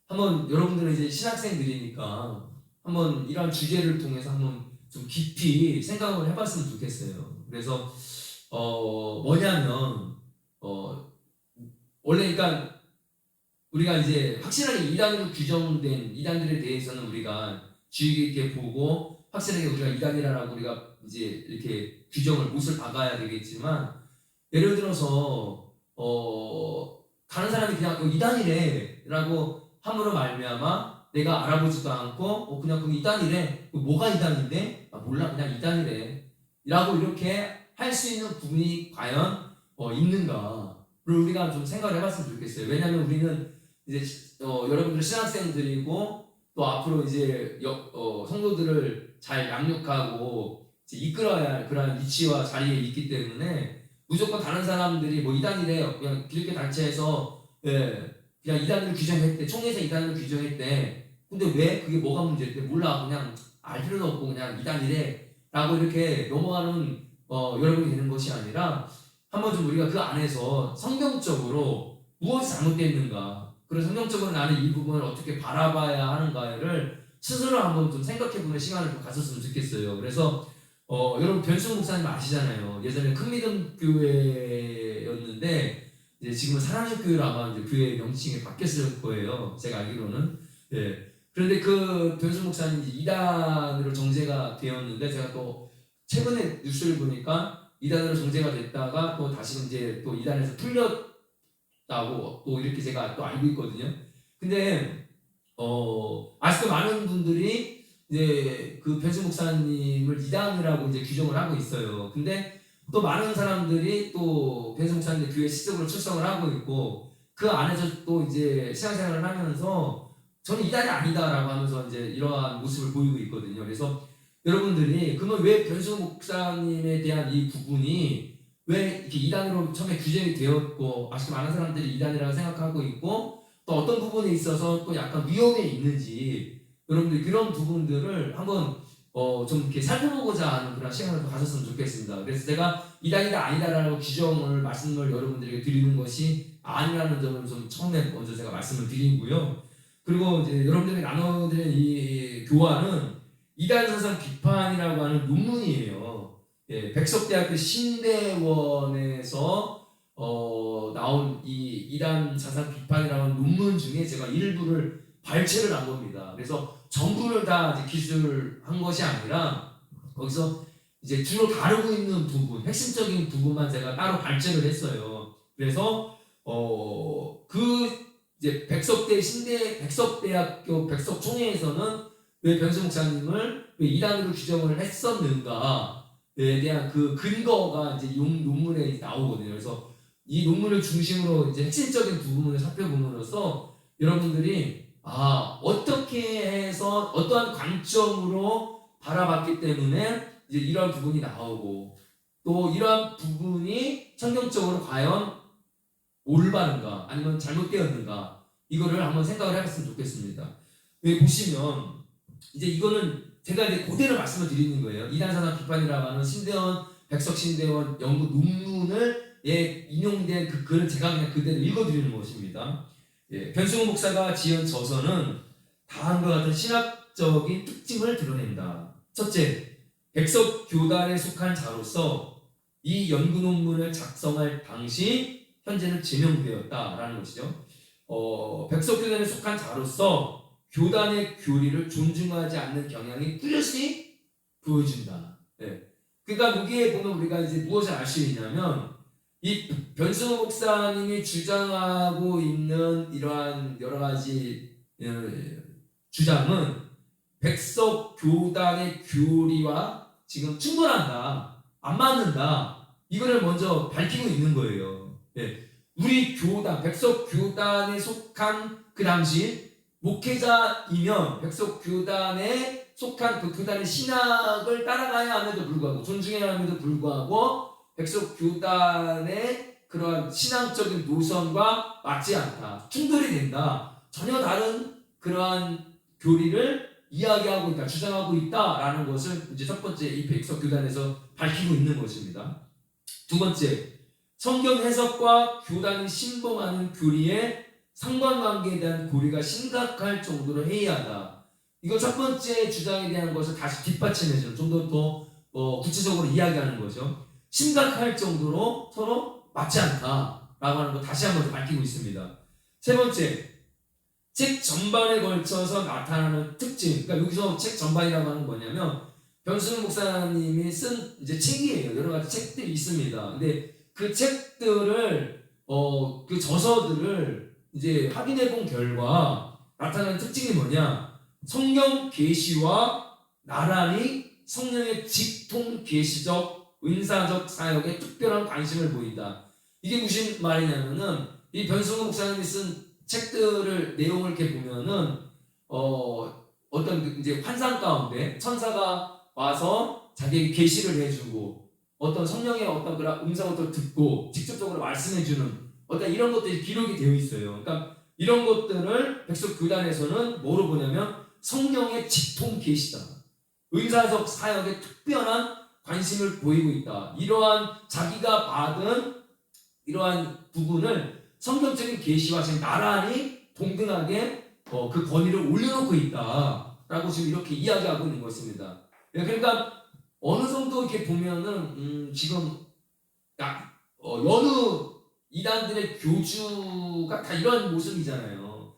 한번 여러분들은 이제 신학생들이니까 한번 이런 주제를 통해서 한번 좀 깊이 생각을 해봤으면 좋겠어요. 그래서 뭐냐면 원래 그러니까 우리가 이제 확실하게 이단으로 규정된 이단들에 대해서는 우리가 주의 깊게 보고 확실하게 우리가 이단이라고 우리가 이제 이렇게 규정을 못을 박아야 되겠지만 예를 들어서 다른 사람이 그냥 이단이래라고 함으로 말미암아 내가 알아보지도 않고 그냥 그 이단이래 뭐가 이단인데 몰라 그냥 이단이래 라고 이렇게 할 수 있는 부분이 과연 있는가를 우리가 좀 생각을 해봤으면 좋겠어요. 왜냐하면 우리는 이제 여러분들 신학생들이고 또 앞으로 이제 성도들을 잘 양육하고 이제 이끌어야 할 그런 위치와 자리에 있기 때문에 무조건 다른 사람들이 뭐 이단이래요 그냥 기독교 단체에서 그냥 이단으로 규정했대 총회에서 이단으로 규정했대 근데 왜 그게 뭐가 문제였대 몰라 그냥 알 필요도 없고 그냥 이단이래 라고 이렇게 넘어가는 여러분이 되는 것이 아니라 한번 좀 우리가 그 안에서 성경적으로 무엇이 잘못되어 그리고 성경적으로 나는 이 부분을 어떻게 바라봐야 하는가를 스스로 한번 좀 생각해보는 시간을 좀 가졌으면 좋겠어요. 그래서 여러분 변승 목사님 아시잖아요. 예전에 큰 믿음 교회였는데 이제 지금은 사랑의 교회로 아마 이제 교회 명칭이 바뀌었을 거예요. 제가 알기로는. 그런데 그 변승 목사님 이단으로 정죄가 되었는데 제가 또 최근에 뉴스를 보니까 이단으로 정죄가 됐다가 또 다시 이제 또 이단에서 풀렸다고 또 이렇게 제가 또 알고 있거든요. 근데 아직도 많은 분들이 이제 그 변승 목사님을 이단이라고 이제 규정을 하고 있어요. 근데 또 많은 사람들이 또 변승 목사님 교회 시적으로 출석을 하고 있고 그 안에서 또 이제 신앙생활을 하면서 저는 이단이 아니다라고 하면서 이제 이러한 모습을 보이고 있거든요. 그래서 여러분들이 그러면 왜 변승 목사님에 대한 이 부분이 왜 이렇게 이단으로 처음에 규정이 되었고 아직도 많은 사람들이 이단이라고 생각하고 있고 또 어떤 부분에 있어서 또 약간 위험에 있는지 여러분들이 그런 부분들을 한번 좀 이렇게 살펴보고자 하는 그런 시간을 가졌으면 좋겠습니다. 그래서 제가 이단이다 아니다라고 규정을 말씀을 여러분들에게 드리는 것이 아니라는 점을 좀 처음에 먼저 제가 말씀을 드리고요. 그리고 이제 여러분들에게 나눠드린 이 교환은 이단 사상 비판이라고 하는 논문이에요. 백석대학교 신대원에서 나온 이 이단 사상 비판이라고 하는 논문 중에 제가 일부를 발췌를 한 겁니다. 그래서 전부를 다 이제 기술한 것이 아니라 거기서 이제 주로 다루고 있는 부분, 핵심적인 부분만 제가 따로 발췌를 했어요. 그래서 그 이제 백석대학교 백석총회에서는 왜 변승 목사님을 왜 이단으로 규정을 했었는가에 대한 그 근거가 이제 논문에 나오거든요. 그래서 이 논문을 중심으로 이제 핵심적인 부분을 살펴봄으로써 여러분들이 어떻게 해서 어떠한 관점으로 바라봤기 때문에 이제 이런 부분이 나오고 또 이러한 부분이 성경적으로 과연 올바른가 아니면 잘못되었는가 이거를 한번 생각을 해봤으면 좋겠습니다. 여기 보시면 이제 이거는 제가 이제 그대로 말씀을 드리는 거예요. 이단사상 비판이라고 하는 신대원 백석신대원 연구 논문을 인용된 그 글을 제가 그냥 그대로 읽어드리는 것입니다. 변승호 목사가 지은 저서는 다음과 같은 신학적인 특징을 드러낸다. 첫째, 백석 교단에 속한 자로서 이 연구 논문을 작성할 당시 현재는 제명되었다라는 것이죠. 백석 교단에 속한 자로서 교단의 교리를 존중하지 않는 경향이 뚜렷이 보여준다. 그러니까 여기에 보면 우리가 이제 무엇을 알 수 있냐면 이 변승호 목사님이 주장하고 있는 이러한 여러 가지 주장은 백석 교단의 교리와 지금 충돌한다, 안 맞는다. 이거를 먼저 밝히고 있는 거예요. 우리 교단, 백석 교단에 속한 그 당시 목회자이면 백석 교단에 속한 그 교단의 신학을 따라가야 함에도 불구하고 존중해야 함에도 불구하고 백석 교단의 그러한 신앙적인 노선과 맞지 않다, 충돌이 된다, 전혀 다른 그러한 교리를 이야기하고 있다, 주장하고 있다라는 것을 이제 첫 번째 이 백석 교단에서 밝히고 있는 것입니다. 두 번째, 성경 해석과 교단이 신봉하는 교리에 상관관계에 대한 고리가 심각할 정도로 해이하다. 이거 첫 번째 주장에 대한 것을 다시 뒷받침해주는 좀 더 구체적으로 이야기하는 거죠. 심각할 정도로 서로 맞지 않다라고 하는 거 다시 한번 밝히고 있습니다. 세 번째, 책 전반에 걸쳐서 나타나는 특징. 그러니까 여기서 책 전반이라고 하는 뭐냐면 변승호 목사님이 쓴 이제 책이에요. 여러 가지 책들이 있습니다. 근데 그 책들을 그 저서들을 이제 확인해 본 결과 나타나는 특징이 뭐냐? 성경 계시와 나란히 성령의 직통 계시적 은사적 사역에 특별한 관심을 보인다. 이게 무슨 말이냐면은 이 변승호 목사님이 쓴 책들을 내용을 이렇게 보면은 어떤 이제 환상 가운데 천사가 와서 자기에게 계시를 해주고 어떤 성령의 어떤 그런 음성을 듣고 직접적으로 말씀해주는 어떤 이런 것들이 기록이 되어 있어요. 그러니까 이런 것들을 백석 교단에서는 뭐로 보냐면 성령의 직통 계시다, 은사적 사역에 특별한 관심을 보이고 있다. 이러한 자기가 받은 이러한 부분을 성경적인 계시와 지금 나란히 동등하게 그 권위를 올려놓고 있다라고 지금 이렇게 이야기하고 있는 것입니다. 그러니까 어느 정도 이렇게 보면은 지금 여느 이단들의 교주가 다 이런 모습이잖아요.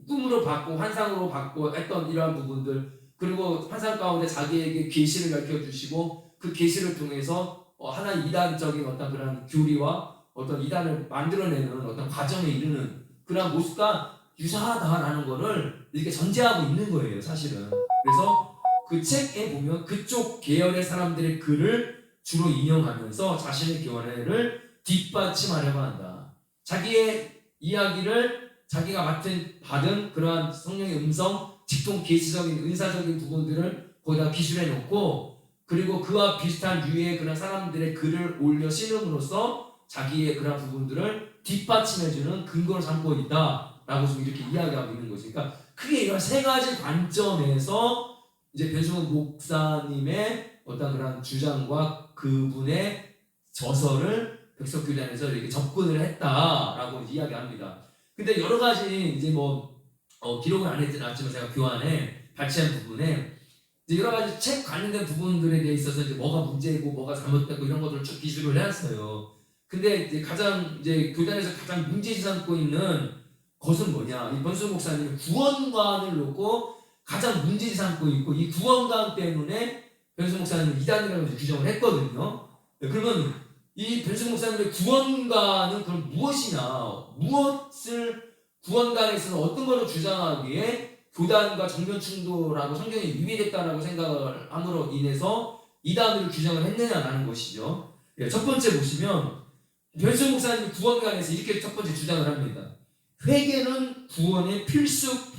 꿈으로 받고 환상으로 받고 했던 이러한 부분들, 그리고 환상 가운데 자기에게 계시를 밝혀주시고 그 계시를 통해서 하나의 이단적인 어떤 그런 교리와 어떤 이단을 만들어내는 어떤 과정에 이르는 그런 모습과 유사하다라는 거를 이렇게 전제하고 있는 거예요, 사실은. 그래서 그 책에 보면 그쪽 계열의 사람들의 글을 주로 인용하면서 자신의 교회를 뒷받침하려고 한다. 자기의 이야기를 자기가 받은 그러한 성령의 음성, 직통 계시적인 은사적인 부분들을 거기다 기술해 놓고, 그리고 그와 비슷한 유의 그런 사람들의 글을 올려 신음으로써 자기의 그런 부분들을 뒷받침해주는 근거를 삼고 있다라고 좀 이렇게 이야기하고 있는 거죠. 그러니까 크게 이런 세 가지 관점에서 이제 변승호 목사님의 어떤 그런 주장과 그분의 저서를 백석교단에서 이렇게 접근을 했다라고 이야기합니다. 근데 여러 가지 이제 기록은 안 했지만 제가 교환에 발췌한 부분에 이제 여러 가지 책 관련된 부분들에 대해 있어서 이제 뭐가 문제고 뭐가 잘못됐고 이런 것들을 쭉 기술을 해왔어요. 근데 이제 이제 교단에서 가장 문제지 삼고 있는 것은 뭐냐? 이 변승호 목사님이 구원관을 놓고 가장 문제지 삼고 있고, 이 구원관 때문에 변승호 목사님은 이단이라고 규정을 했거든요. 그러면 이 변승호 목사님의 구원관은 그럼 무엇이냐? 무엇을 구원관에서는 어떤 것을 주장하기에 교단과 정면 충돌하고 성경이 위배됐다라고 생각을 함으로 인해서 이단으로 규정을 했느냐라는 것이죠. 첫 번째 보시면 변승호 목사님이 구원관에서 이렇게 첫 번째 주장을 합니다. 회개는 구원의 필수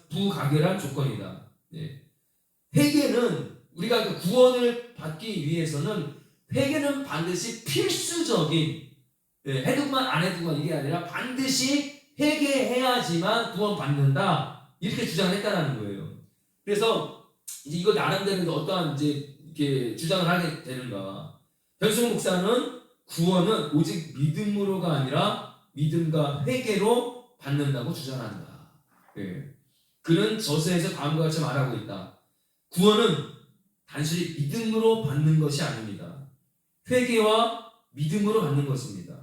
부가결한 조건이다. 회개는 우리가 구원을 받기 위해서는 회개는 반드시 필수적인, 해두만 안 해두만 이게 아니라 반드시 회개해야지만 구원받는다, 이렇게 주장했다는 거예요. 그래서 이제 이거 나름대로 어떠한 이제 이렇게 주장을 하게 되는가. 변승호 목사는 구원은 오직 믿음으로가 아니라 믿음과 회개로 받는다고 주장한다. 그는 저서에서 다음과 같이 말하고 있다. 구원은 단순히 믿음으로 받는 것이 아닙니다. 회개와 믿음으로 받는 것입니다.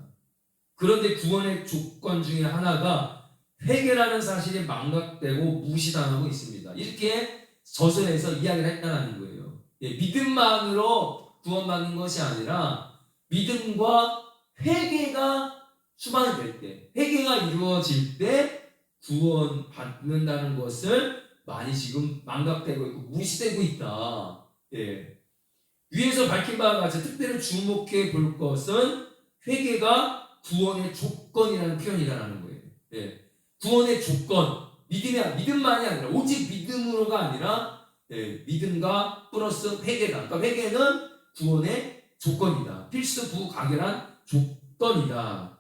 그런데 구원의 조건 중에 하나가 회개라는 사실이 망각되고 무시당하고 있습니다. 이렇게 저서에서 이야기를 했다는 거예요. 믿음만으로 구원받는 것이 아니라 믿음과 회개가 수반이 될 때, 회개가 이루어질 때 구원받는다는 것을 많이 지금 망각되고 있고 무시되고 있다. 위에서 밝힌 바와 같이 특별히 주목해 볼 것은 회개가 구원의 조건이라는 표현이라는 거예요. 구원의 조건, 믿음만이 아니라 오직 믿음으로가 아니라 믿음과 플러스 회개다. 그러니까 회개는 구원의 조건이다. 필수 부가결한 조건이다.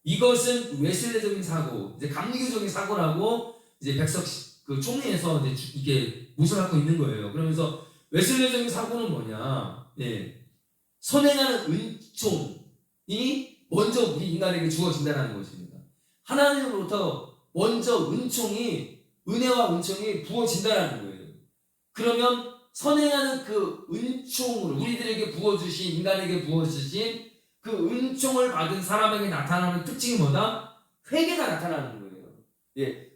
이것은 웨슬레적인 사고, 이제 감리교적인 사고라고 이제 백석 그 총회에서 이제 이게 모순하고 있는 거예요. 그러면서 웨슬레적인 사고는 뭐냐? 선행하는 은총이 먼저 우리 인간에게 주어진다는 것입니다. 하나님으로부터 먼저 은혜와 은총이 부어진다는 거예요. 그러면 선행하는 그 은총으로 우리들에게 부어주신, 인간에게 부어주신 그 은총을 받은 사람에게 나타나는 특징이 뭐다? 회개가 나타나는 거예요.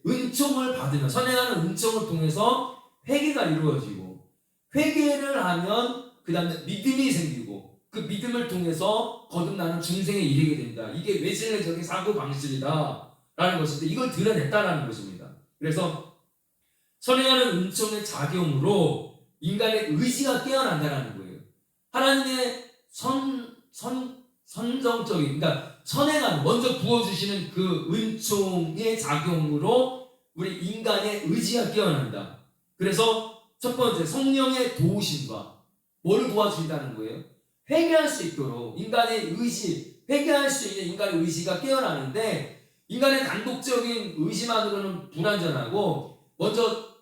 은총을 받으면, 선행하는 은총을 통해서 회개가 이루어지고, 회개를 하면 그 다음에 믿음이 생기고, 그 믿음을 통해서 거듭나는 중생에 이르게 된다. 이게 웨슬레적인 사고방식이다 라는 것인데, 이걸 드러냈다라는 것입니다. 그래서 선행하는 은총의 작용으로 인간의 의지가 깨어난다는 거예요. 하나님의 선정적인, 그러니까 선행하는, 먼저 부어주시는 그 은총의 작용으로 우리 인간의 의지가 깨어난다. 그래서 첫 번째, 성령의 도우심과 뭘 도와준다는 거예요? 회개할 수 있도록 인간의 의지, 회개할 수 있는 인간의 의지가 깨어나는데, 인간의 단독적인 의지만으로는 불완전하고 먼저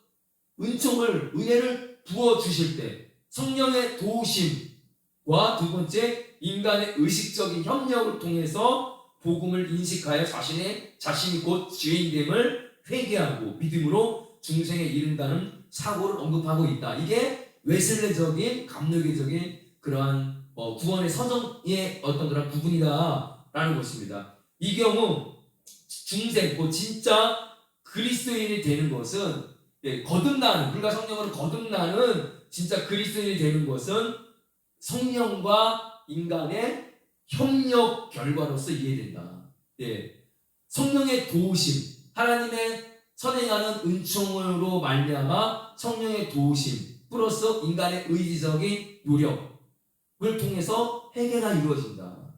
은혜를 부어주실 때 성령의 도우심과 두 번째, 인간의 의식적인 협력을 통해서 복음을 인식하여 자신이 곧 죄인됨을 회개하고 믿음으로 중생에 이른다는 사고를 언급하고 있다. 이게 웨슬레적인, 감리교적인 그러한 구원의 서정의 어떤 그런 부분이다라는 것입니다. 이 경우 중생, 곧 진짜 그리스도인이 되는 것은, 거듭나는, 불과 성령으로 거듭나는 진짜 그리스도인이 되는 것은 성령과 인간의 협력 결과로서 이해된다. 성령의 도우심, 하나님의 선행하는 은총으로 말미암아 성령의 도우심 플러스 인간의 의지적인 노력을 통해서 회개가 이루어진다.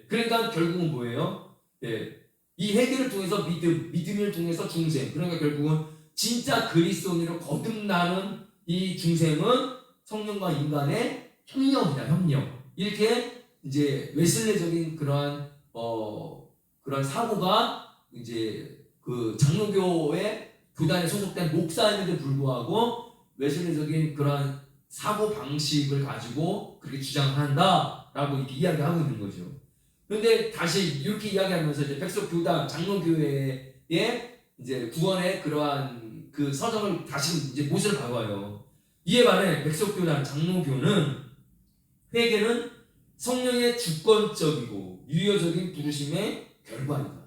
그러니까 결국은 뭐예요? 이 회개를 통해서 믿음을 통해서 중생. 그러니까 결국은 진짜 그리스도인으로 거듭나는 이 중생은 성령과 인간의 협력이다. 협력. 이렇게 이제 웨슬레적인 그러한 사고가 이제 그 장로교의 교단에 소속된 목사임에도 불구하고 웨슬레적인 그러한 사고 방식을 가지고 그렇게 주장한다라고 이렇게 이야기하고 있는 거죠. 그런데 다시 이렇게 이야기하면서 이제 백석교단 장로교회의 이제 구원의 그러한 그 서정을 다시 이제 못을 박아요. 이에 반해 백석교단 장로교는 회개는 성령의 주권적이고 유효적인 부르심의 결과이다.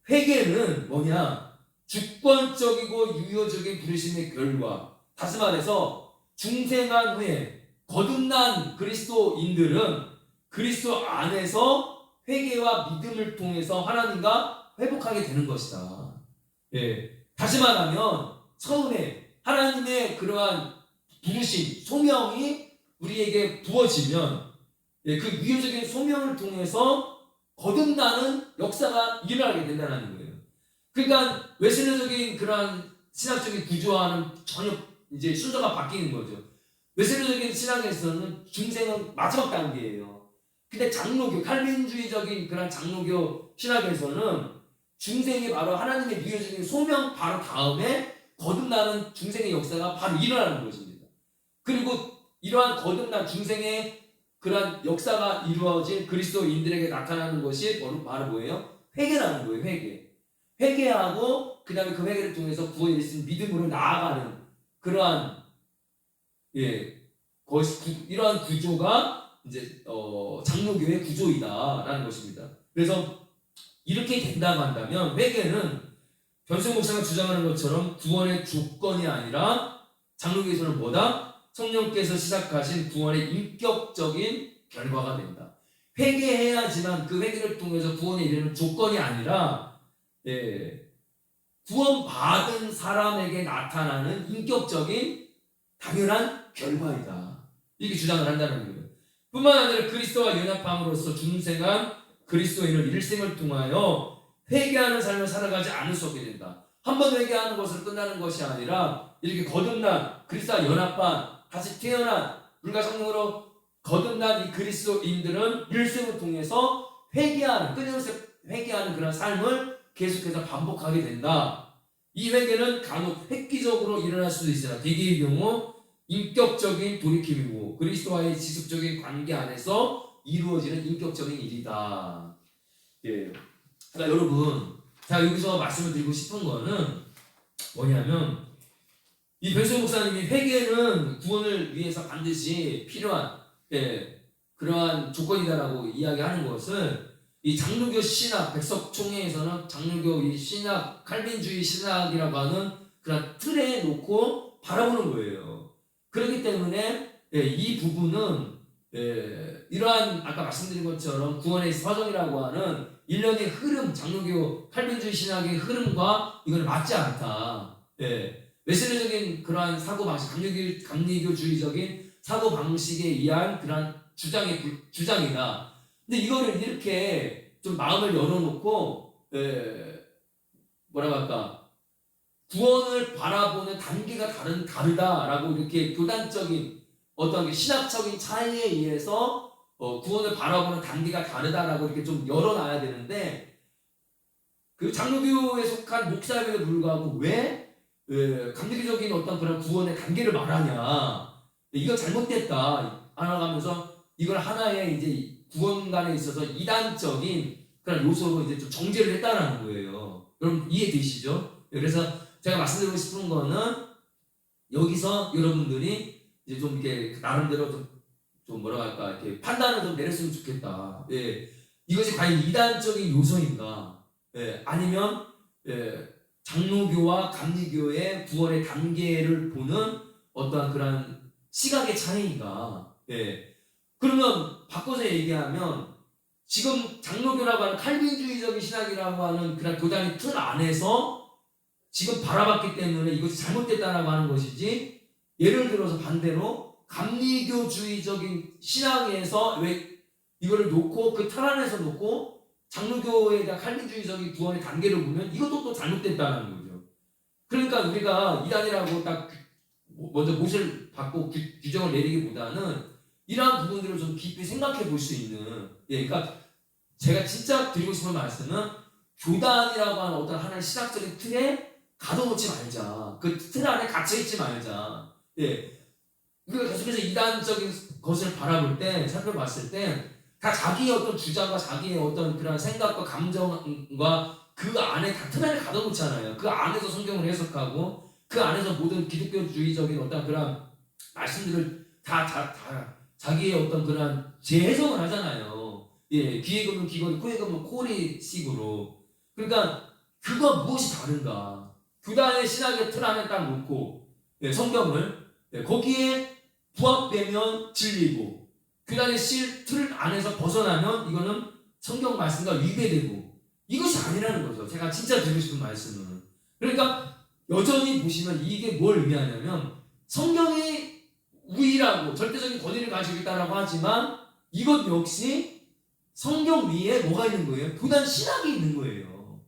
회개는 뭐냐? 주권적이고 유효적인 부르심의 결과. 다시 말해서 중생한 후에 거듭난 그리스도인들은 그리스도 안에서 회개와 믿음을 통해서 하나님과 회복하게 되는 것이다. 다시 말하면 처음에 하나님의 그러한 부르심, 소명이 우리에게 부어지면 그 유효적인 소명을 통해서 거듭나는 역사가 일어나게 된다는 거예요. 그러니까 웨슬레적인 그러한 신학적인 구조와는 전혀 이제 순서가 바뀌는 거죠. 웨슬리적인 신학에서는 중생은 마지막 단계예요. 근데 장로교, 칼빈주의적인 그런 장로교 신학에서는 중생이 바로 하나님의 비유적인 소명 바로 다음에 거듭나는 중생의 역사가 바로 일어나는 것입니다. 그리고 이러한 거듭난 중생의 그러한 역사가 이루어진 그리스도인들에게 나타나는 것이 바로 뭐예요? 회개라는 거예요. 회개하고 그 다음에 그 회개를 통해서 구원에 있는 믿음으로 나아가는 그러한 이러한 구조가 이제 장로교의 구조이다라는 것입니다. 그래서 이렇게 된다고 한다면 회개는 변승 목사가 주장하는 것처럼 구원의 조건이 아니라 장로교에서는 뭐다? 성령께서 시작하신 구원의 인격적인 결과가 된다. 회개해야지만 그 회개를 통해서 구원에 이르는 조건이 아니라 구원받은 사람에게 나타나는 인격적인 당연한 결과이다. 이렇게 주장을 한다는 거예요. 뿐만 아니라 그리스도와 연합함으로써 중생한 그리스도인을 일생을 통하여 회개하는 삶을 살아가지 않을 수 없게 된다. 한 번 회개하는 것으로 끝나는 것이 아니라 이렇게 거듭난 그리스도와 연합한 다시 태어난 물과 성령으로 거듭난 이 그리스도인들은 일생을 통해서 회개하는 끊임없이 회개하는 그런 삶을 계속해서 반복하게 된다. 이 회개는 간혹 획기적으로 일어날 수도 있으나 대개의 경우 인격적인 돌이킴이고 그리스도와의 지속적인 관계 안에서 이루어지는 인격적인 일이다. 그러니까 여러분, 제가 여기서 말씀을 드리고 싶은 거는 뭐냐면 이 변승 목사님이 회개는 구원을 위해서 반드시 필요한 그러한 조건이다라고 이야기하는 것을 이 장로교 신학 백석총회에서는 장로교 이 신학 칼빈주의 신학이라고 하는 그런 틀에 놓고 바라보는 거예요. 그렇기 때문에 이 부분은 이러한 아까 말씀드린 것처럼 구원의 사정이라고 하는 일련의 흐름, 장로교 칼빈주의 신학의 흐름과 이거는 맞지 않다. 웨슬리적인 그러한 사고방식, 감리교주의적인 사고방식에 의한 그러한 주장이다. 근데 이거를 이렇게 좀 마음을 열어놓고 뭐라고 할까, 구원을 바라보는 단계가 다르다라고 이렇게 교단적인 어떤 신학적인 차이에 의해서 구원을 바라보는 단계가 다르다라고 이렇게 좀 열어놔야 되는데 그 장로교에 속한 목사에게도 불구하고 왜 감리교적인 어떤 그런 구원의 단계를 말하냐, 이거 잘못됐다 알아가면서 이걸 하나의 이제 구원관에 있어서 이단적인 그런 요소로 이제 좀 정제를 했다라는 거예요. 여러분 이해되시죠? 그래서 제가 말씀드리고 싶은 거는 여기서 여러분들이 이제 좀 이렇게 나름대로 좀 뭐라 할까 이렇게 판단을 좀 내렸으면 좋겠다. 이것이 과연 이단적인 요소인가? 아니면 장로교와 감리교의 구원의 단계를 보는 어떠한 그런 시각의 차이인가? 그러면 바꿔서 얘기하면 지금 장로교라고 하는 칼빈주의적인 신학이라고 하는 그런 교단의 틀 안에서 지금 바라봤기 때문에 이것이 잘못됐다라고 하는 것이지, 예를 들어서 반대로 감리교주의적인 신학에서 왜 이거를 놓고 그 틀 안에서 놓고 장로교에 대한 칼빈주의적인 구원의 단계를 보면 이것도 또 잘못됐다는 거죠. 그러니까 우리가 이단이라고 딱 먼저 못을 받고 규정을 내리기보다는 이러한 부분들을 좀 깊이 생각해 볼 수 있는, 그러니까 제가 진짜 드리고 싶은 말씀은 교단이라고 하는 어떤 하나의 신학적인 틀에 가둬놓지 말자. 그 틀 안에 갇혀있지 말자. 우리가 계속해서 이단적인 것을 바라볼 때, 살펴봤을 때 다 자기의 어떤 주장과 자기의 어떤 그런 생각과 감정과 그 안에 다 틀 안에 가둬놓잖아요. 그 안에서 성경을 해석하고 그 안에서 모든 기독교주의적인 어떤 그런 말씀들을 다 자기의 어떤 그런 재해석을 하잖아요. 귀에 걸면 귀걸이, 코에 걸면 코리 식으로. 그러니까 그거 무엇이 다른가? 교단의 신학의 틀 안에 딱 놓고 성경을 거기에 부합되면 진리고, 교단의 틀 안에서 벗어나면 이거는 성경 말씀과 위배되고, 이것이 아니라는 거죠. 제가 진짜 드리고 싶은 말씀은. 그러니까 여전히 보시면 이게 뭘 의미하냐면 성경이 우위라고 절대적인 권위를 가지고 있다라고 하지만 이것 역시 성경 위에 뭐가 있는 거예요? 교단 신학이 있는 거예요.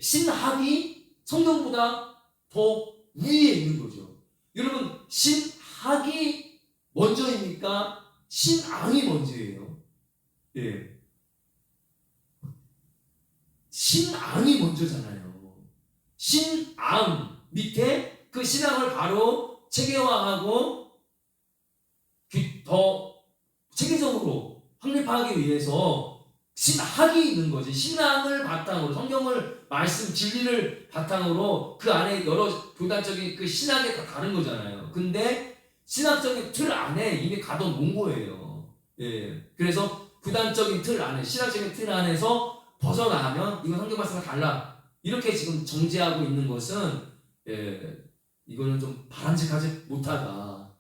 신학이 성경보다 더 위에 있는 거죠. 여러분, 신학이 먼저입니까? 신앙이 먼저예요. 예. 신앙이 먼저잖아요. 신앙 밑에 그 신앙을 바로 체계화하고 더 체계적으로 확립하기 위해서 신학이 있는 거지. 신앙을 바탕으로, 성경을 말씀 진리를 바탕으로 그 안에 여러 교단적인 그 신학이 다 다른 거잖아요. 근데 신학적인 틀 안에 이미 가둬놓은 거예요. 예. 그래서 교단적인 틀 안에, 신학적인 틀 안에서 벗어나면 이건 성경 말씀과 달라. 이렇게 지금 정죄하고 있는 것은 이거는 좀 바람직하지 못하다.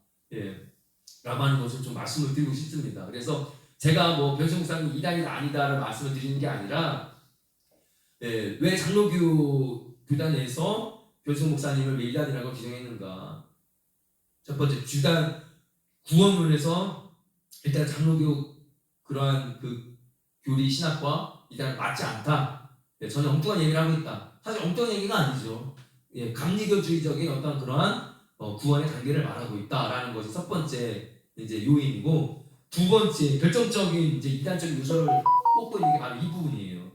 라고 하는 것을 좀 말씀을 드리고 싶습니다. 그래서 제가 뭐 변승 목사님 이단이다 아니다를 말씀을 드리는 게 아니라 왜 장로교 교단에서 변승 목사님을 왜 이단이라고 규정했는가. 첫 번째 주단 구원론에서 일단 장로교 그러한 그 교리 신학과 이단은 맞지 않다. 전혀 엉뚱한 얘기를 하고 있다. 사실 엉뚱한 얘기가 아니죠. 감리교주의적인 어떤 그러한 구원의 단계를 말하고 있다라는 것이 첫 번째 이제 요인이고, 두 번째 결정적인 이제 이단적인 요소를 꼽고 있는 게 바로 이 부분이에요.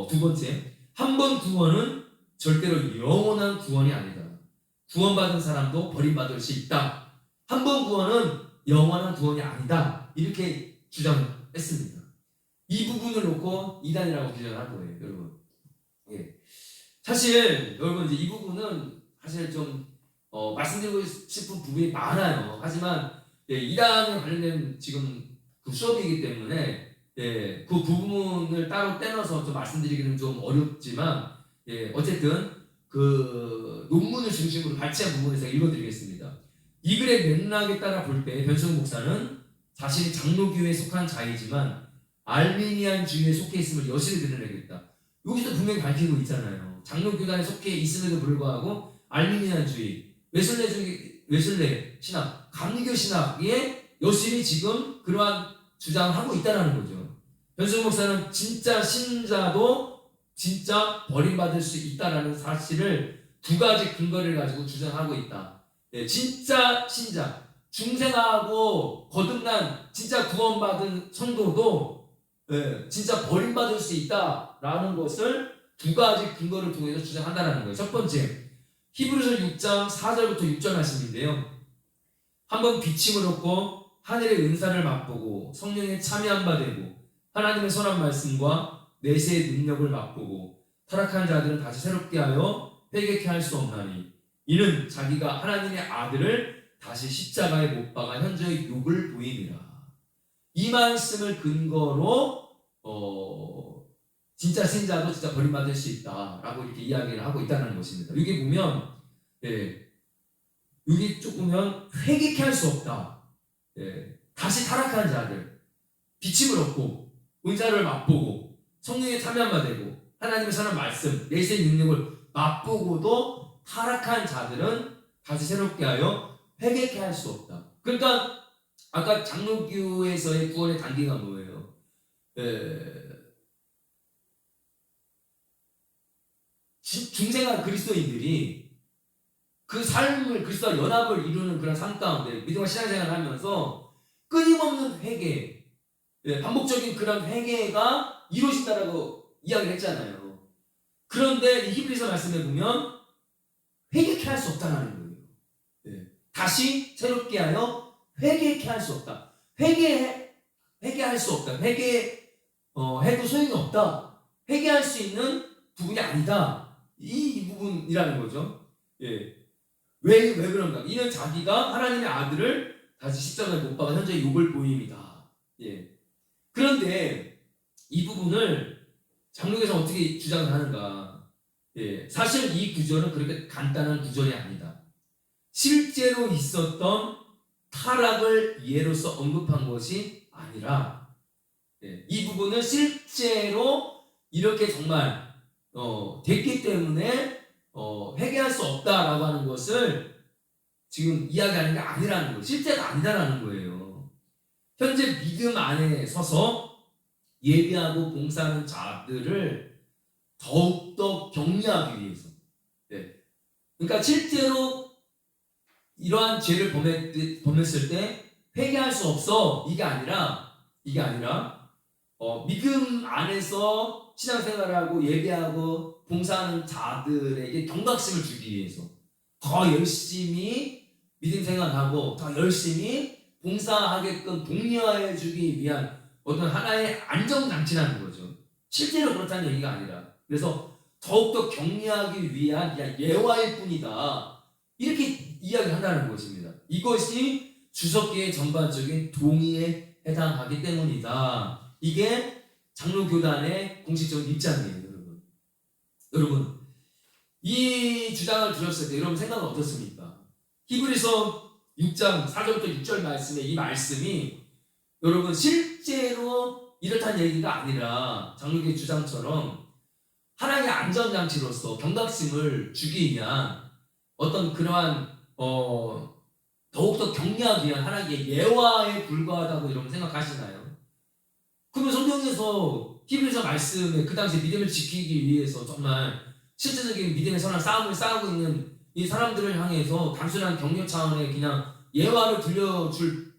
두 번째, 한 번 구원은 절대로 영원한 구원이 아니다. 구원받은 사람도 버림받을 수 있다. 한 번 구원은 영원한 구원이 아니다. 이렇게 주장했습니다. 이 부분을 놓고 이단이라고 규정한 거예요, 여러분. 사실 여러분 이제 이 부분은 사실 좀 말씀드리고 싶은 부분이 많아요. 하지만 이단에 관련된 지금 그 수업이기 때문에 그 부분을 따로 떼어서 좀 말씀드리기는 좀 어렵지만 어쨌든 그 논문을 중심으로 발췌한 부분에서 읽어드리겠습니다. 이 글의 맥락에 따라 볼 때 변승 목사는 자신이 장로교에 속한 자이지만 알미니안주의에 속해 있음을 여실히 드러내겠다. 여기서 분명히 밝히고 있잖아요. 장로교단에 속해 있음에도 불구하고 알미니안주의, 웨슬레 신학, 감리교 신학에 여실히 지금 그러한 주장을 하고 있다는 거죠. 변승 목사는 진짜 신자도 진짜 버림받을 수 있다라는 사실을 두 가지 근거를 가지고 주장하고 있다. 진짜 신자, 중생하고 거듭난 진짜 구원받은 성도도 진짜 버림받을 수 있다라는 것을 두 가지 근거를 통해서 주장한다는 거예요. 첫 번째, 히브리서 6장 4절부터 6절 말씀인데요. 한번 비침을 얻고 하늘의 은사를 맛보고 성령에 참여한 바 되고 하나님의 선한 말씀과 내세의 능력을 맛보고 타락한 자들은 다시 새롭게 하여 회개케 할 수 없나니 이는 자기가 하나님의 아들을 다시 십자가에 못 박아 현저히 욕을 보임이라. 이 말씀을 근거로 진짜 신자도 진짜 버림받을 수 있다라고 이렇게 이야기를 하고 있다는 것입니다. 여기 보면 여기 쭉 보면 회개케 할 수 없다. 다시 타락한 자들, 비침을 얻고 은사를 맛보고 성령에 참여한 바 되고 하나님의 선한 말씀, 내세의 능력을 맛보고도 타락한 자들은 다시 새롭게 하여 회개케 할 수 없다. 그러니까 아까 장로교에서의 구원의 단계가 뭐예요? 중생한 그리스도인들이 그 삶을 그리스도와 연합을 이루는 그런 삶 가운데 믿음과 신앙생활을 하면서 끊임없는 회개, 반복적인 그런 회개가 이루어진다라고 이야기를 했잖아요. 그런데 이 히브리서 말씀에 보면 회개케 할 수 없다는 거예요. 다시 새롭게 하여 회개케 할 수 없다. 회개할 수 없다. 해도 소용이 없다. 회개할 수 있는 부분이 아니다. 이 부분이라는 거죠. 왜 그런가? 이는 자기가 하나님의 아들을 다시 십자가에 못 박아 현재 욕을 보임이다. 그런데 이 부분을 장로교에서 어떻게 주장을 하는가? 사실 이 구절은 그렇게 간단한 구절이 아니다. 실제로 있었던 타락을 예로서 언급한 것이 아니라 이 부분은 실제로 이렇게 정말 됐기 때문에 회개할 수 없다라고 하는 것을 지금 이야기하는 게 아니라는 거예요. 실제가 아니다라는 거예요. 현재 믿음 안에 서서 예배하고 봉사하는 자들을 더욱더 격려하기 위해서. 그러니까 실제로 이러한 죄를 범했을 때 회개할 수 없어. 이게 아니라 믿음 안에서 신앙생활하고 예배하고 봉사하는 자들에게 경각심을 주기 위해서 더 열심히 믿음 생활하고 더 열심히 봉사하게끔 독려해 주기 위한 어떤 하나의 안정장치라는 거죠. 실제로 그렇다는 얘기가 아니라. 그래서 더욱더 격려하기 위한 예화일 뿐이다. 이렇게 이야기한다는 것입니다. 이것이 주석기의 전반적인 동의에 해당하기 때문이다. 이게 장로교단의 공식적인 입장이에요, 여러분. 여러분, 이 주장을 들었을 때 여러분 생각은 어떻습니까? 히브리서 6장 4절부터 6절 말씀의 이 말씀이 여러분 실제로 이렇다는 얘기가 아니라 장로교의 주장처럼 하나님의 안전장치로서 경각심을 주기 위한 어떤 그러한 더욱더 격려하기 위한 하나님의 예화에 불과하다고 여러분 생각하시나요? 그러면 성경에서 히브리서 말씀에 그 당시 믿음을 지키기 위해서 정말 실제적인 믿음의 선한 싸움을 싸우고 있는 이 사람들을 향해서 단순한 격려 차원의 그냥 예화를 들려줄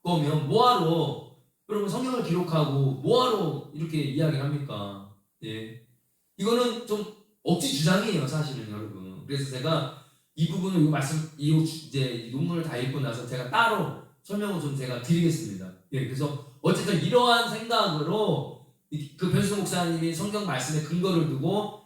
거면 뭐하러 여러분 성경을 기록하고 뭐하러 이렇게 이야기를 합니까? 예. 이거는 좀 억지 주장이에요, 사실은 여러분. 그래서 제가 이 부분을 이제 논문을 다 읽고 나서 제가 따로 설명을 좀 제가 드리겠습니다. 예, 그래서 어쨌든 이러한 생각으로 그 변수 목사님이 성경 말씀에 근거를 두고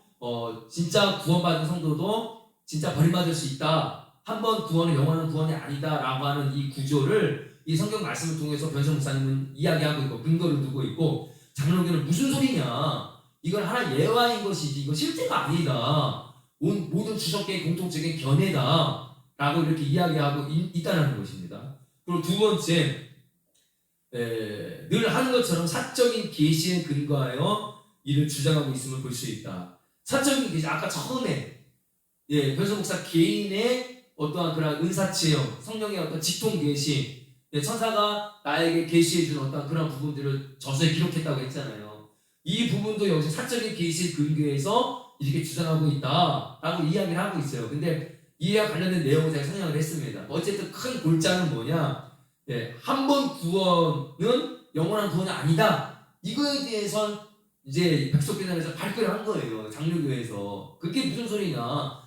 진짜 구원받은 성도도 진짜 버림받을 수 있다. 한 번 구원은 영원한 구원이 아니다라고 하는 이 구조를 이 성경 말씀을 통해서 변수 목사님은 이야기하고 있고 근거를 두고 있고 장로교는 무슨 소리냐? 이건 하나의 예화인 것이지 이거 실제가 아니다. 모든 주석계의 공통적인 견해다 라고 이렇게 이야기하고 있다는 것입니다. 그리고 두 번째, 늘 하는 것처럼 사적인 계시에 근거하여 이를 주장하고 있음을 볼 수 있다. 사적인 계시, 아까 처음에 변소 목사 개인의 어떠한 그런 은사체험, 성령의 어떤 직통 계시, 천사가 나에게 계시해 준 어떤 그런 부분들을 저서에 기록했다고 했잖아요. 이 부분도 역시 사적인 계시에 근거해서 이렇게 주장하고 있다라고 이야기를 하고 있어요. 근데 이와 관련된 내용을 제가 설명을 했습니다. 어쨌든 큰 골자는 뭐냐? 한 번 구원은 영원한 구원이 아니다. 이거에 대해서 이제 백석교단에서 발표를 한 거예요. 장로교에서. 그게 무슨 소리냐?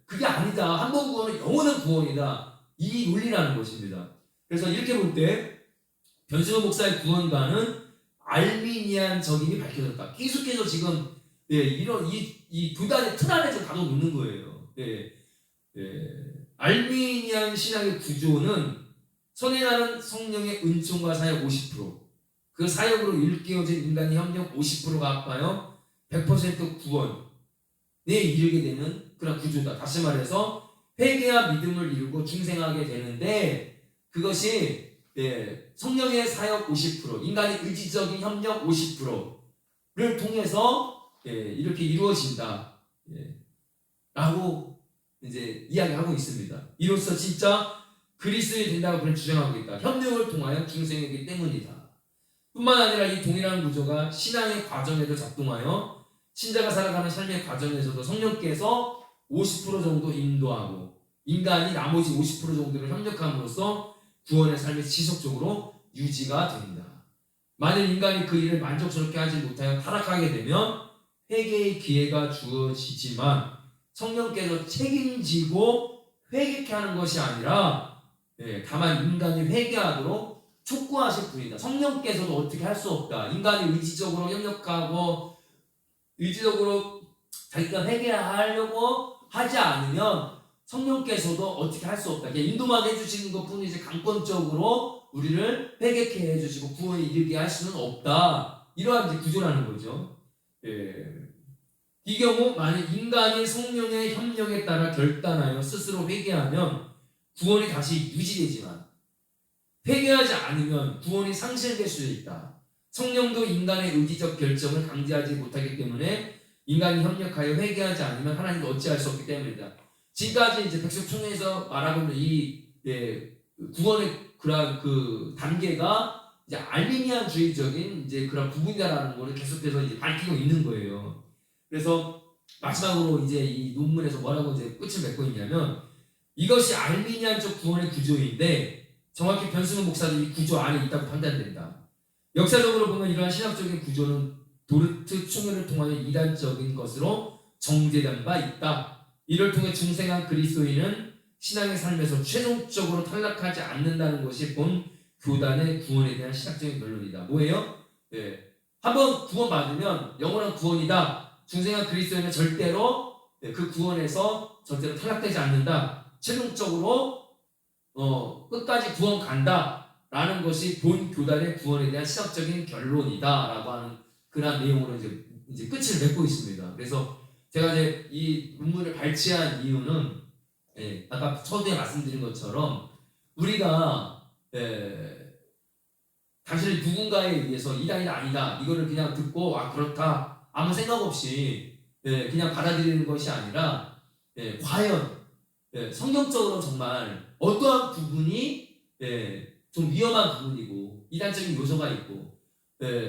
그게 아니다. 한 번 구원은 영원한 구원이다. 이 논리라는 것입니다. 그래서 이렇게 볼 때 변승호 목사의 구원관은 알미니안 적임이 밝혀졌다. 계속해서 지금 이런 이 두 단의 틀 안에 좀 가둬 놓는 거예요. 알미니안 신앙의 구조는 선행하는 성령의 은총과 사역 50%, 그 사역으로 일깨워진 인간의 협력 50%가 합하여 100% 구원에 이르게 되는 그런 구조다. 다시 말해서 회개와 믿음을 이루고 중생하게 되는데 그것이 성령의 사역 50%, 인간의 의지적인 협력 50%를 통해서 이렇게 이루어진다. 라고 이제 이야기하고 있습니다. 이로써 진짜 그리스도인이 된다고 그런 주장하고 있다. 협력을 통하여 중생이기 때문이다. 뿐만 아니라 이 동일한 구조가 신앙의 과정에도 작동하여 신자가 살아가는 삶의 과정에서도 성령께서 50% 정도 인도하고 인간이 나머지 50% 정도를 협력함으로써 구원의 삶이 지속적으로 유지가 됩니다. 만일 인간이 그 일을 만족스럽게 하지 못하여 타락하게 되면 회개의 기회가 주어지지만 성령께서 책임지고 회개케 하는 것이 아니라 다만 인간이 회개하도록 촉구하실 분이다. 성령께서도 어떻게 할 수 없다. 인간이 의지적으로 협력하고 의지적으로 자기가 회개하려고 하지 않으면 성령께서도 어떻게 할 수 없다. 인도만 해주시는 것 뿐이지 강권적으로 우리를 회개케 해주시고 구원에 이르게 할 수는 없다. 이러한 이제 구조라는 거죠. 이 경우 만약 인간이 성령의 협력에 따라 결단하여 스스로 회개하면 구원이 다시 유지되지만 회개하지 않으면 구원이 상실될 수 있다. 성령도 인간의 의지적 결정을 강제하지 못하기 때문에 인간이 협력하여 회개하지 않으면 하나님도 어찌할 수 없기 때문이다. 지금까지 이제 백석총회에서 말하고 있는 이 구원의 그런 그 단계가 이제 알미니안주의적인 이제 그런 부분이다라는 것을 계속해서 이제 밝히고 있는 거예요. 그래서 마지막으로 이제 이 논문에서 뭐라고 이제 끝을 맺고 있냐면 이것이 알미니안적 구원의 구조인데 정확히 변승훈 목사도 이 구조 안에 있다고 판단된다. 역사적으로 보면 이러한 신학적인 구조는 도르트 총회를 통하여 이단적인 것으로 정제된 바 있다. 이를 통해 중생한 그리스도인은 신앙의 삶에서 최종적으로 탈락하지 않는다는 것이 본 교단의 구원에 대한 신학적인 결론이다. 뭐예요? 한번 구원받으면 영원한 구원이다. 중생한 그리스도인은 절대로 그 구원에서 절대로 탈락되지 않는다. 최종적으로 끝까지 구원 간다. 라는 것이 본 교단의 구원에 대한 신학적인 결론이다. 라고 하는 그런 내용으로 이제 끝을 맺고 있습니다. 그래서 제가 이제 이 논문을 발췌한 이유는 아까 처음에 말씀드린 것처럼 우리가 당신이 누군가에 의해서 이단이다 아니다 이거를 그냥 듣고 그렇다 아무 생각 없이 그냥 받아들이는 것이 아니라 과연 성경적으로 정말 어떠한 부분이 좀 위험한 부분이고 이단적인 요소가 있고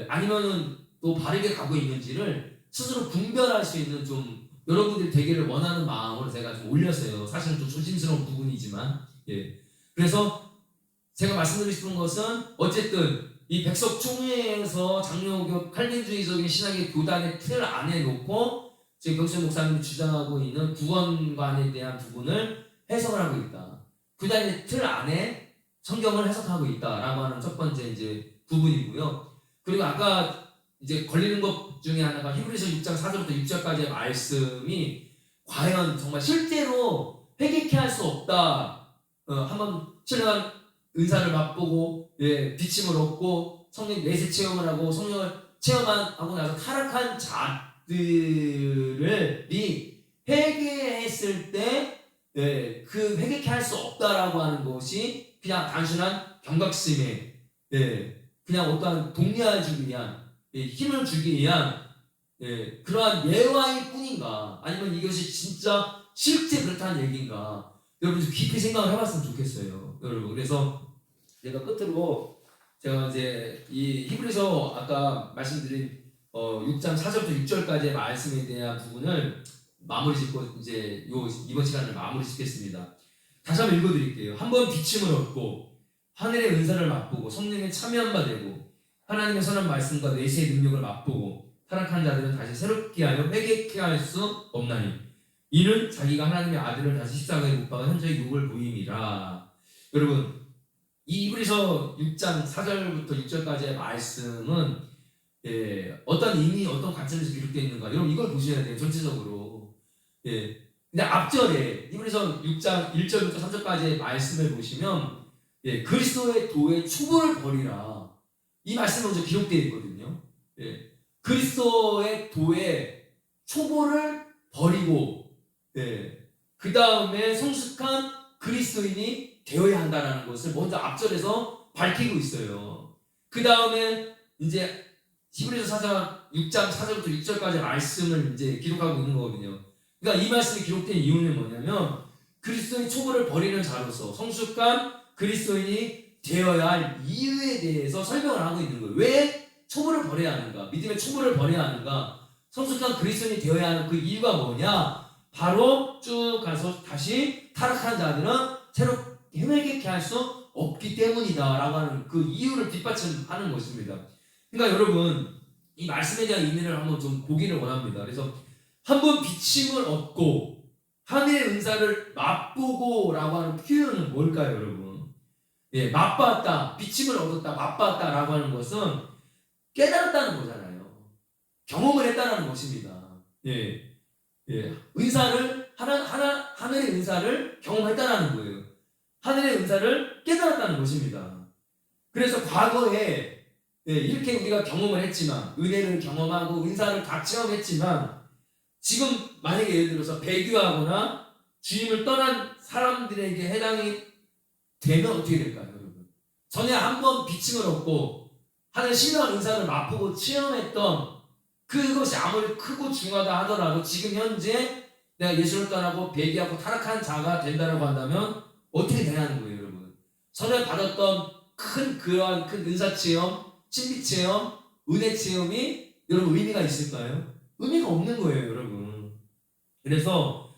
아니면은 또 바르게 가고 있는지를 스스로 분별할 수 있는 좀 여러분들이 되기를 원하는 마음으로 제가 좀 올렸어요. 사실은 좀 조심스러운 부분이지만 그래서 제가 말씀드리고 싶은 것은 어쨌든 이 백석 총회에서 장로교 칼빈주의적인 신학의 교단의 틀 안에 놓고 지금 병신 목사님이 주장하고 있는 구원관에 대한 부분을 해석을 하고 있다. 교단의 틀 안에 성경을 해석하고 있다라고 하는 첫 번째 이제 부분이고요. 그리고 아까 이제 걸리는 것 중에 하나가 히브리서 6장 4절부터 6절까지의 말씀이 과연 정말 실제로 회개케 할 수 없다. 한번 신령한 은사를 맛보고 비침을 얻고 성령 내세 체험을 하고 성령을 체험하고 나서 타락한 자들이 회개했을 때 그 회개케 할 수 없다라고 하는 것이 그냥 단순한 경각심에 그냥 어떠한 독려해주기 위한 힘을 주기 위한 그러한 예화일 뿐인가 아니면 이것이 진짜 실제 그렇다는 얘기인가 여러분 좀 깊이 생각을 해봤으면 좋겠어요 여러분. 그래서 제가 끝으로 제가 이제 이 히브리서 아까 말씀드린 6장 4절부터 6절까지의 말씀에 대한 부분을 마무리 짓고 이제 이번 시간을 마무리 짓겠습니다. 다시 한번 읽어드릴게요. 한번 비침을 얻고 하늘의 은사를 맛보고 성령에 참여한 바 되고 하나님의 선한 말씀과 내세의 능력을 맛보고 타락한 자들은 다시 새롭게 하여 회개케 할 수 없나니 이는 자기가 하나님의 아들을 다시 십자가에 못 박아 현저히 욕을 보임이라. 여러분 이 히브리서 6장 4절부터 6절까지의 말씀은 어떤 의미 어떤 관점에서 기록되어 있는가 여러분 이걸 보셔야 돼요. 전체적으로 근데 앞절에 히브리서 6장 1절부터 3절까지의 말씀을 보시면 그리스도의 도의 초보를 버리라 이 말씀이 먼저 기록되어 있거든요. 그리스도의 도의 초보를 버리고 그 다음에 성숙한 그리스도인이 되어야 한다는 것을 먼저 앞절에서 밝히고 있어요. 그 다음에 이제 히브리서 6장 4절부터 6절까지 말씀을 이제 기록하고 있는 거거든요. 그러니까 이 말씀이 기록된 이유는 뭐냐면 그리스도의 초보를 버리는 자로서 성숙한 그리스도인이 되어야 할 이유에 대해서 설명을 하고 있는 거예요. 왜 초보를 버려야 하는가? 믿음의 초보를 버려야 하는가? 성숙한 그리스도인이 되어야 하는 그 이유가 뭐냐? 바로 쭉 가서 다시 타락한 자들은 새롭게 회개케 할 수 없기 때문이다 라고 하는 그 이유를 뒷받침하는 것입니다. 그러니까 여러분 이 말씀에 대한 의미를 한번 좀 보기를 원합니다. 그래서 한번 비침을 얻고 하늘의 은사를 맛보고 라고 하는 표현은 뭘까요 여러분? 맛봤다, 비침을 얻었다, 맛봤다 라고 하는 것은 깨달았다는 거잖아요. 경험을 했다는 것입니다. 은사를 하늘의 은사를 경험했다는 거예요. 하늘의 은사를 깨달았다는 것입니다. 그래서 과거에 이렇게 우리가 경험을 했지만 은혜를 경험하고 은사를 다 체험했지만 지금 만약에 예를 들어서 배교하거나 주임을 떠난 사람들에게 해당이 되면 어떻게 될까요 여러분? 전에 한번 비침을 얻고 하늘 신령한 은사를 맛보고 체험했던 그것이 아무리 크고 중요하다 하더라도 지금 현재 내가 예수를 떠나고 배교하고 타락한 자가 된다고 한다면 어떻게 되냐는 거예요 여러분. 전에 받았던 그러한 큰 은사 체험, 신비 체험, 은혜 체험이 여러분 의미가 있을까요? 의미가 없는 거예요 여러분. 그래서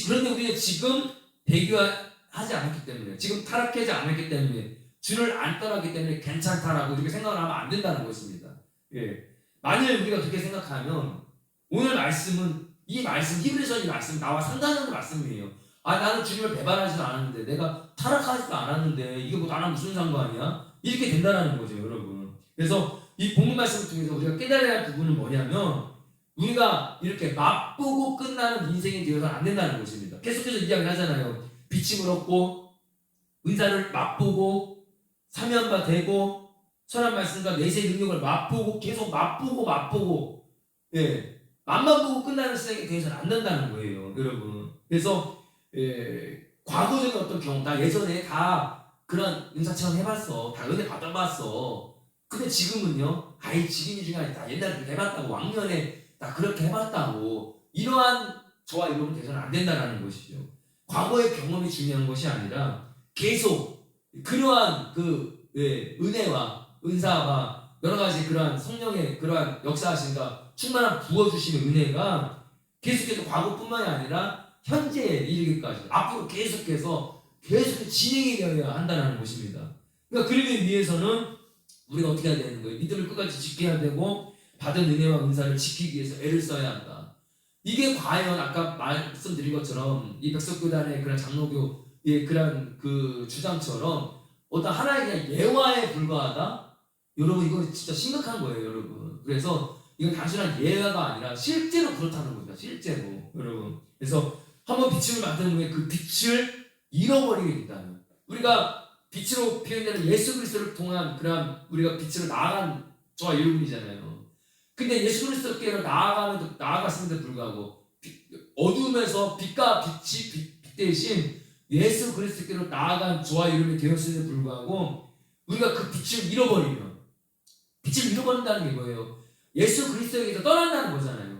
그런데 우리가 지금 배교하지 않았기 때문에 지금 타락하지 않았기 때문에 주를 안 떠났기 때문에 괜찮다라고 이렇게 생각을 하면 안 된다는 것입니다. 예. 만일 우리가 그렇게 생각하면 오늘 말씀은 이 말씀 히브리서 이 말씀 나와 상관하는 말씀이에요. 아 나는 주님을 배반하지도 않았는데 내가 타락하지도 않았는데 이게 뭐 나랑 무슨 상관이야? 이렇게 된다는 거죠, 여러분. 그래서 이 본문 말씀을 통해서 우리가 깨달아야 할 부분은 뭐냐면 우리가 이렇게 맛보고 끝나는 인생이 되어서는 안 된다는 것입니다. 계속해서 이야기를 하잖아요. 비침을 얻고 은사를 맛보고 사면바 되고 선한 말씀과 내세의 능력을 맛보고 계속 맛보고 예, 맛만 보고 끝나는 시간이 되어서는 안 된다는 거예요, 여러분. 그래서 과거적인 어떤 경험, 나 예전에 다 그런 은사 체험 해봤어, 다 은혜 받아봤어. 근데 지금은요, 아이 지금이 중요하지, 나 옛날에 그렇게 해봤다고, 왕년에 나 그렇게 해봤다고, 이러한 저와 여러분 되서는 안 된다는 것이죠. 과거의 경험이 중요한 것이 아니라 계속 그러한 은혜와 은사와 여러 가지 그러한 성령의 그러한 역사하심과 충만한 부어주심의 은혜가 계속해서 과거뿐만이 아니라 현재에 이르기까지 앞으로 계속해서 진행이 되어야 한다는 것입니다. 그러니까 그러기 위해서는 우리가 어떻게 해야 되는 거예요? 믿음을 끝까지 지켜야 되고 받은 은혜와 은사를 지키기 위해서 애를 써야 한다. 이게 과연 아까 말씀드린 것처럼 이 백석교단의 그런 장로교의 그런 그 주장처럼 어떤 하나의 그냥 예화에 불과하다? 여러분 이거 진짜 심각한 거예요, 여러분. 그래서 이건 단순한 예화가 아니라 실제로 그렇다는 겁니다. 실제로 여러분. 그래서 한번 빛을 만든 후에 그 빛을 잃어버리게 된다면 우리가 빛으로 표현되는 예수 그리스도를 통한 그런 우리가 빛으로 나아간 저와 여러분이잖아요. 근데 예수 그리스도께로 나아갔음에도 불구하고 어둠에서 빛과 빛 대신 예수 그리스도께로 나아간 저와 여러분이 되었음에도 불구하고 우리가 그 빛을 잃어버리면 빛을 잃어버린다는 게 뭐예요? 예수 그리스도에게서 떠난다는 거잖아요.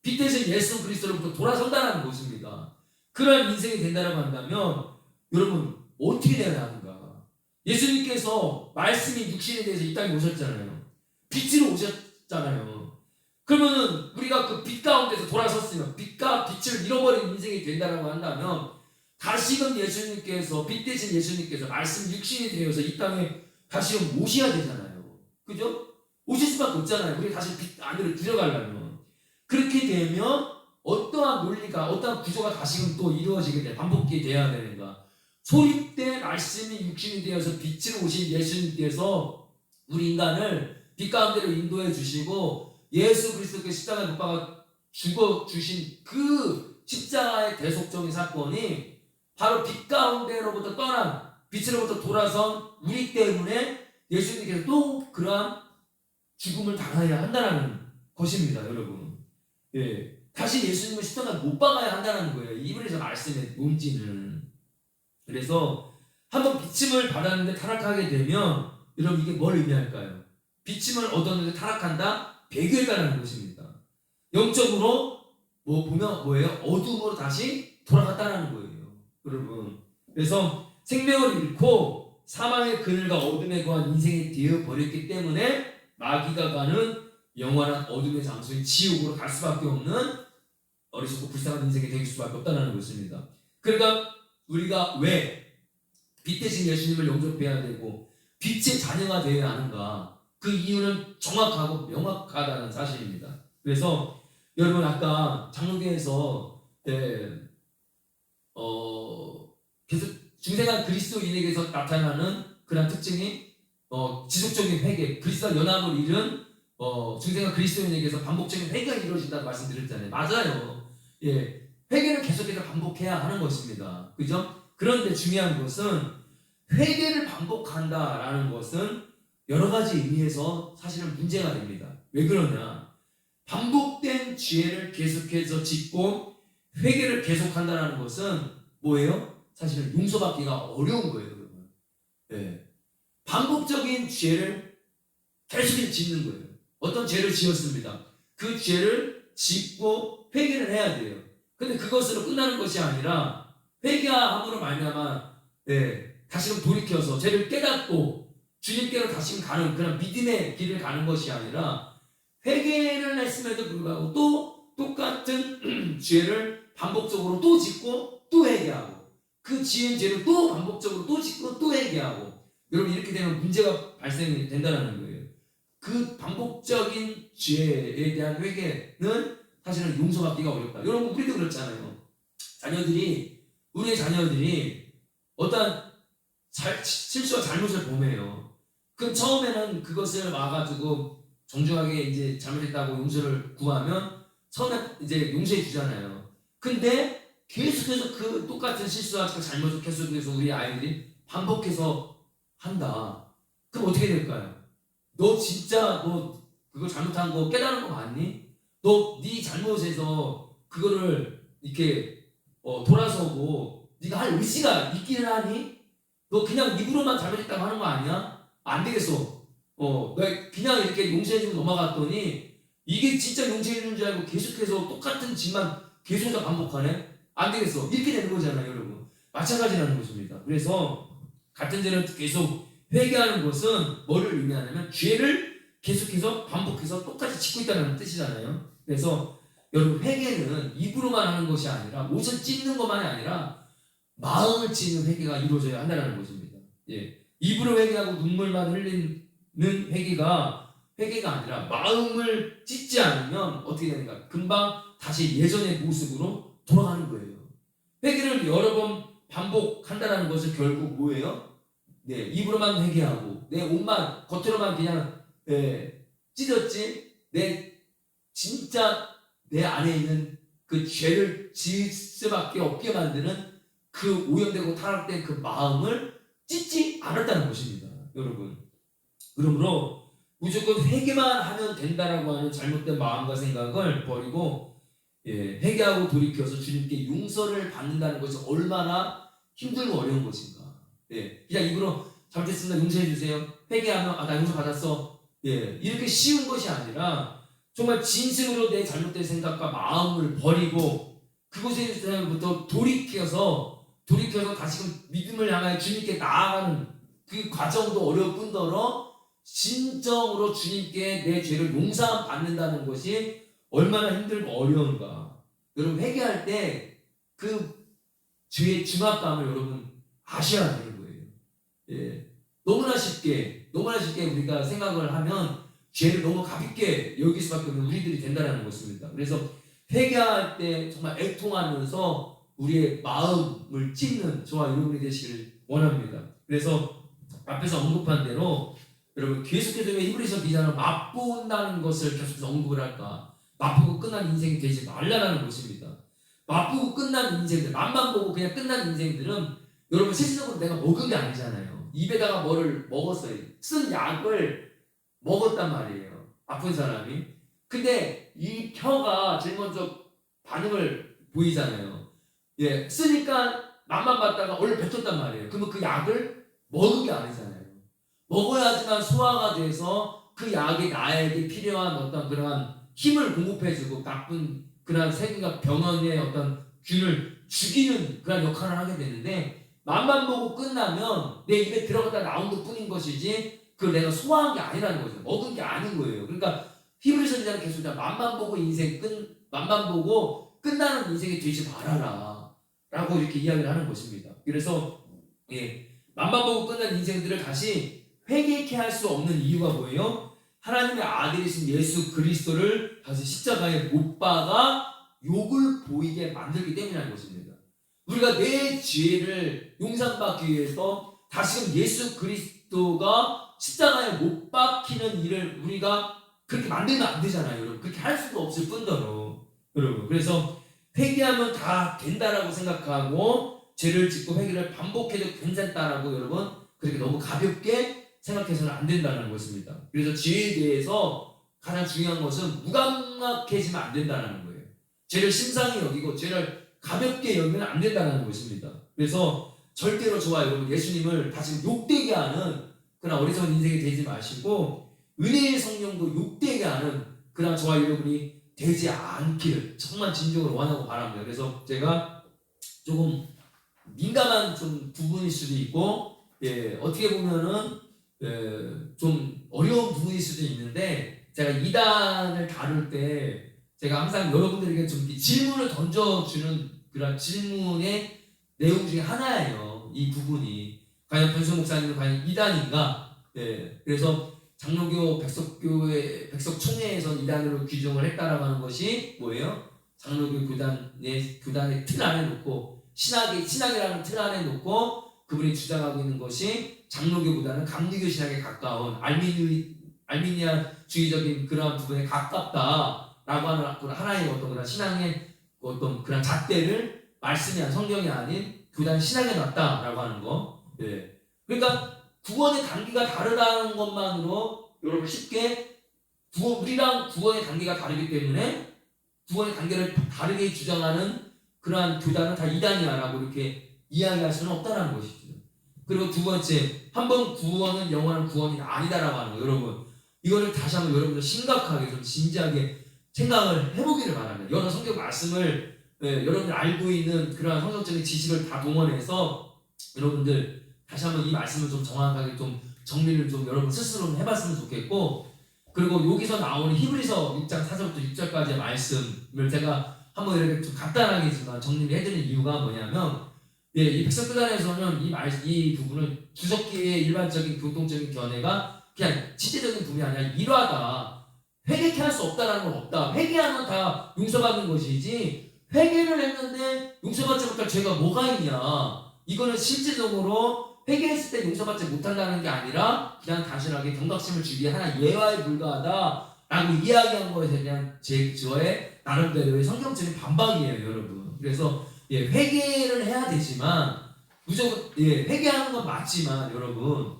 빛 대신 예수 그리스도로부터 돌아선다는 것입니다. 그런 인생이 된다고 한다면 여러분 어떻게 되어야 하는가? 예수님께서 말씀이 육신에 대해서 이 땅에 오셨잖아요. 빛으로 오셨잖아요. 그러면은 우리가 그 빛 가운데서 돌아섰으면 빛과 빛을 잃어버린 인생이 된다고 한다면 다시금 예수님께서 빛 대신 예수님께서 말씀 육신이 되어서 이 땅에 다시금 오셔야 되잖아요. 그죠? 오실 수밖에 없잖아요. 우리 다시 빛 안으로 들어가려면. 그렇게 되면 어떠한 논리가 어떠한 구조가 다시금 또 이루어지게 돼 반복이 돼야 되는가? 소립 때 말씀이 육신이 되어서 빛으로 오신 예수님께서 우리 인간을 빛 가운데로 인도해 주시고 예수 그리스도께 십자가에 못 박아 죽어 주신 그 십자가의 대속적인 사건이 바로 빛 가운데로부터 떠난 빛으로부터 돌아선 우리 때문에 예수님께서 또 그러한 죽음을 당해야 한다는 것입니다, 여러분. 예, 다시 예수님을 십자가에 못 박아야 한다는 거예요. 이브리서 말씀의 논지는. 그래서 한번 비침을 받았는데 타락하게 되면 여러분 이게 뭘 의미할까요? 비침을 얻었는데 타락한다? 배교해가라는 것입니다. 영적으로 보면 뭐예요? 어둠으로 다시 돌아갔다는 거예요, 여러분. 그래서 생명을 잃고 사망의 그늘과 어둠에 거한 인생이 되어버렸기 때문에 마귀가 가는 영원한 어둠의 장소인 지옥으로 갈 수밖에 없는 어리석고 불쌍한 인생이 될 수밖에 없다는 것입니다. 그러니까 우리가 왜 빛 대신 예수님을 영접해야 되고 빛의 자녀가 되어야 하는가? 그 이유는 정확하고 명확하다는 사실입니다. 그래서 여러분 아까 장로교에서 계속 중생한 그리스도인에게서 나타나는 그런 특징이 지속적인 회개, 그리스도와 연합을 이룬 중생한 그리스도인에게서 반복적인 회개가 이루어진다고 말씀드렸잖아요. 맞아요. 예, 회개를 계속해서 반복해야 하는 것입니다. 그죠? 그런데 중요한 것은 회개를 반복한다라는 것은 여러 가지 의미에서 사실은 문제가 됩니다. 왜 그러냐? 반복된 죄를 계속해서 짓고 회개를 계속한다는 것은 뭐예요? 사실은 용서받기가 어려운 거예요, 여러분. 예. 반복적인 죄를 계속해서 짓는 거예요. 어떤 죄를 지었습니다. 그 죄를 짓고 회개를 해야 돼요. 근데 그것으로 끝나는 것이 아니라 회개함으로 말미암아 다시금 돌이켜서 죄를 깨닫고 주님께로 다시금 가는 그런 믿음의 길을 가는 것이 아니라 회개를 했음에도 불구하고 또 똑같은 죄를 반복적으로 또 짓고 또 회개하고 그 지은 죄를 또 반복적으로 또 짓고 또 회개하고 여러분 이렇게 되면 문제가 발생이 된다는 거예요. 그 반복적인 죄에 대한 회개는 사실은 용서받기가 어렵다. 여러분 우리도 그렇잖아요. 우리의 자녀들이 어떠한 실수와 잘못을 범해요. 그럼 처음에는 그것을 와가지고 정중하게 이제 잘못했다고 용서를 구하면 처음에 이제 용서해 주잖아요. 근데 계속해서 그 똑같은 실수와 그 잘못을 계속해서 우리 아이들이 반복해서 한다. 그럼 어떻게 될까요? 너 진짜 너 그거 잘못한 거 깨달은 거 맞니? 너 네 잘못에서 그거를 이렇게 돌아서고 네가 할 의지가 있기는 하니? 너 그냥 입으로만 잘못했다고 하는 거 아니야? 안 되겠어. 너 그냥 이렇게 용서해주고 넘어갔더니 이게 진짜 용서해주는 줄 알고 계속해서 똑같은 짓만 계속해서 반복하네? 안 되겠어. 이렇게 되는 거잖아요, 여러분. 마찬가지라는 것입니다. 그래서 같은 죄를 계속 회개하는 것은 뭐를 의미하냐면 죄를 계속해서 반복해서 똑같이 짓고 있다는 뜻이잖아요. 그래서 여러분 회개는 입으로만 하는 것이 아니라 옷을 찢는 것만이 아니라 마음을 찢는 회개가 이루어져야 한다는 것입니다. 예. 입으로 회개하고 눈물만 흘리는 회개가 아니라 마음을 찢지 않으면 어떻게 되는가? 금방 다시 예전의 모습으로 돌아가는 거예요. 회개를 여러 번 반복한다는 것은 결국 뭐예요? 네, 입으로만 회개하고 내 옷만 겉으로만 그냥 찢었지 진짜 내 안에 있는 그 죄를 지을 수밖에 없게 만드는 그 오염되고 타락된 그 마음을 찢지 않았다는 것입니다, 여러분. 그러므로 무조건 회개만 하면 된다라고 하는 잘못된 마음과 생각을 버리고 회개하고 돌이켜서 주님께 용서를 받는다는 것이 얼마나 힘들고 어려운 것인가. 그냥 입으로 잘못했습니다, 용서해 주세요. 회개하면 나 용서 받았어. 이렇게 쉬운 것이 아니라 정말 진심으로 내 잘못된 생각과 마음을 버리고 그곳에서부터 돌이켜서 다시금 믿음을 향하여 주님께 나아가는 그 과정도 어려울 뿐더러 진정으로 주님께 내 죄를 용서받는다는 것이 얼마나 힘들고 어려운가. 여러분 회개할 때 그 죄의 중압감을 여러분 아셔야 되는 거예요. 너무나 쉽게 우리가 생각을 하면 죄를 너무 가볍게 여길 수밖에 없는 우리들이 된다는 것입니다. 그래서 회개할 때 정말 애통하면서 우리의 마음을 찢는 저와 여러분이 되시기를 원합니다. 그래서 앞에서 언급한 대로 여러분 계속해서 왜 히브리서 기자는 맛본다는 것을 계속해서 언급을 할까? 맛보고 끝난 인생이 되지 말라라는 것입니다. 맛보고 끝난 인생들, 맛만 보고 그냥 끝난 인생들은 여러분 실질적으로 내가 먹은 게 아니잖아요. 입에다가 뭐를 먹었어요. 쓴 약을 먹었단 말이에요, 아픈 사람이. 근데 이 혀가 제일 먼저 반응을 보이잖아요. 쓰니까 맛만 봤다가 얼른 뱉었단 말이에요. 그러면 그 약을 먹은 게 아니잖아요. 먹어야지만 소화가 돼서 그 약이 나에게 필요한 어떤 그러한 힘을 공급해주고 나쁜 그런 세균과 병원의 어떤 균을 죽이는 그런 역할을 하게 되는데, 맛만 보고 끝나면 내 입에 들어갔다 나온 것 뿐인 것이지 그걸 내가 소화한 게 아니라는 거죠. 먹은 게 아닌 거예요. 그러니까 히브리서 기자는 계속 맛만 보고 끝나는 인생이 되지 말아라 라고 이렇게 이야기를 하는 것입니다. 그래서 맛만 보고 끝난 인생들을 다시 회개케 할 수 없는 이유가 뭐예요? 하나님의 아들이신 예수 그리스도를 다시 십자가에 못 박아 욕을 보이게 만들기 때문이라는 것입니다. 우리가 내 죄를 용서받기 위해서 다시금 예수 그리스도가 십자가에 못 박히는 일을 우리가 그렇게 만들면 안 되잖아요, 여러분. 그렇게 할 수도 없을 뿐더러, 여러분. 그래서 회개하면 다 된다라고 생각하고 죄를 짓고 회개를 반복해도 괜찮다라고 여러분 그렇게 너무 가볍게 생각해서는 안 된다는 것입니다. 그래서 죄에 대해서 가장 중요한 것은 무감각해지면 안 된다는 거예요. 죄를 심상히 여기고 죄를 가볍게 여기면 안 된다는 것입니다. 그래서 절대로 저와 여러분 예수님을 다시 욕되게 하는 그런 어리석은 인생이 되지 마시고 은혜의 성령도 욕되게 하는 그런 저와 여러분이 되지 않기를 정말 진정으로 원하고 바랍니다. 그래서 제가 조금 민감한 좀 부분일 수도 있고 어떻게 보면은 좀 어려운 부분일 수도 있는데, 제가 이단을 다룰 때 제가 항상 여러분들에게 좀 질문을 던져주는 그런 질문의 내용 중에 하나예요, 이 부분이. 과연 변수 목사님은 과연 이단인가? 예, 그래서 장로교 백석교회 백석총회에서 이단으로 규정을 했다라고 하는 것이 뭐예요? 장로교 교단의 틀 안에 놓고 신학이라는 틀 안에 놓고 그분이 주장하고 있는 것이 장로교보다는 감리교 신학에 가까운 알미니아주의적인 그러한 부분에 가깝다라고 하는 하나의 어떤 그런 신앙의 어떤 그런 잣대를 말씀이 아닌 성경이 아닌 교단 신학에 놨다라고 하는 거. 예. 그러니까 구원의 단계가 다르다는 것만으로 여러분 쉽게 우리랑 구원의 단계가 다르기 때문에 구원의 단계를 다르게 주장하는 그러한 교단은 다 이단이야라고 이렇게 이야기할 수는 없다는 것이죠. 그리고 두 번째, 한번 구원은 영원한 구원이 아니다라고 하는 거. 여러분 이거를 다시 한번 여러분들 심각하게 좀 진지하게 생각을 해보기를 바랍니다. 여러 성경 말씀을 여러분들 알고 있는 그러한 성경적인 지식을 다 동원해서 여러분들 다시 한번 이 말씀을 좀 정확하게 좀 정리를 좀 여러분 스스로 해봤으면 좋겠고, 그리고 여기서 나오는 히브리서 6장 4절부터 6절까지의 말씀을 제가 한번 이렇게 좀 간단하게지만 정리를 해드리는 이유가 뭐냐면, 이 백석교단에서는 이 부분을 주석기의 일반적인 교통적인 견해가 그냥 지체적인 부분이 아니라 일화다. 회개케 할 수 없다라는 건 없다. 회개하면 다 용서받는 것이지 회개를 했는데 용서받지 못할 죄가 뭐가 있냐. 이거는 실질적으로 회개했을 때 용서받지 못한다는 게 아니라 그냥 단순하게 경각심을 주기에 하나 예화에 불과하다라고 이야기한 것에 대한 저의 나름대로의 성경적인 반박이에요, 여러분. 그래서 회개를 해야 되지만 무조건 회개하는 건 맞지만 여러분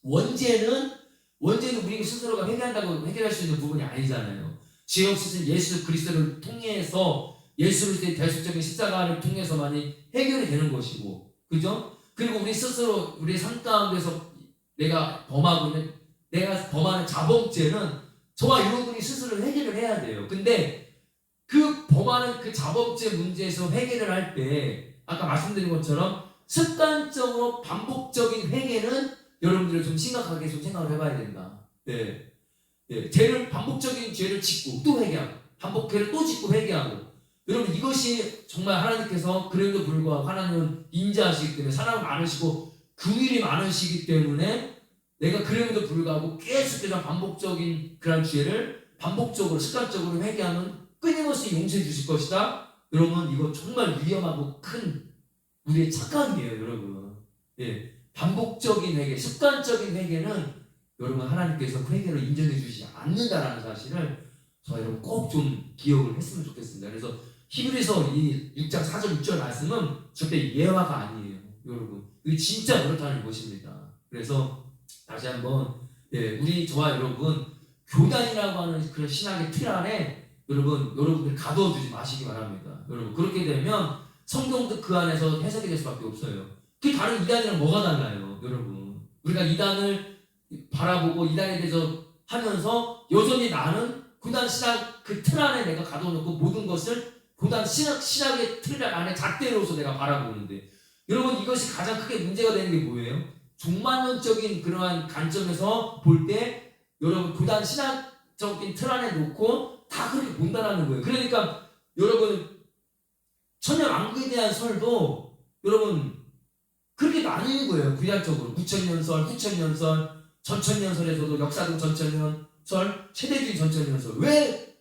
원죄는 우리 스스로가 회개한다고 해결할 수 있는 부분이 아니잖아요. 죄 없으신 예수 그리스도를 통해서 예수 그리스도의 대속적인 십자가를 통해서만이 해결이 되는 것이고, 그죠? 그리고 우리 스스로 우리 삶 가운데서 내가 범하는 자범죄는 저와 여러분이 스스로 해결을 해야 돼요. 근데 그 범하는 그 자범죄 문제에서 회개를 할 때 아까 말씀드린 것처럼 습관적으로 반복적인 회개는 여러분들이 좀 심각하게 좀 생각을 해봐야 된다. 반복적인 죄를 짓고 또 회개하고 반복죄를 또 짓고 회개하고, 여러분 이것이 정말 하나님께서 그래도 불구하고 하나님은 인자하시기 때문에 사랑이 많으시고 긍휼이 많으시기 때문에 내가 그래도 불구하고 계속해서 반복적인 그런 죄를 반복적으로 습관적으로 회개하면 끊임없이 용서해 주실 것이다. 여러분 이거 정말 위험하고 큰 우리의 착각이에요, 여러분. 반복적인 회개, 습관적인 회개는 여러분 하나님께서 그 회개를 인정해 주시지 않는다라는 사실을 저와 여러분 꼭 좀 기억을 했으면 좋겠습니다. 그래서 히브리서 이 6장 4절 6절 말씀은 절대 예화가 아니에요, 여러분. 이게 진짜 그렇다는 것입니다. 그래서 다시 한번 저와 여러분 교단이라고 하는 그런 신학의 틀 안에 여러분들 가둬두지 마시기 바랍니다. 여러분 그렇게 되면 성경도 그 안에서 해석이 될 수밖에 없어요. 그 다른 이단이랑 뭐가 달라요, 여러분? 우리가 이단을 바라보고 이단에 대해서 하면서 여전히 나는 교단 신학 그 틀 안에 내가 가둬놓고 모든 것을 교단 신학의 틀 안에 잣대로서 내가 바라보는데, 여러분 이것이 가장 크게 문제가 되는 게 뭐예요? 종말론적인 그러한 관점에서 볼 때 여러분 교단 신학적인 틀 안에 놓고 다 그렇게 본다라는 거예요. 그러니까 여러분 천년왕국에 대한 설도 여러분 그렇게 나뉘는 거예요. 구약적으로 9천년설, 후천년설, 전천년설에서도 역사적 전천년설, 최대주의 전천년설. 왜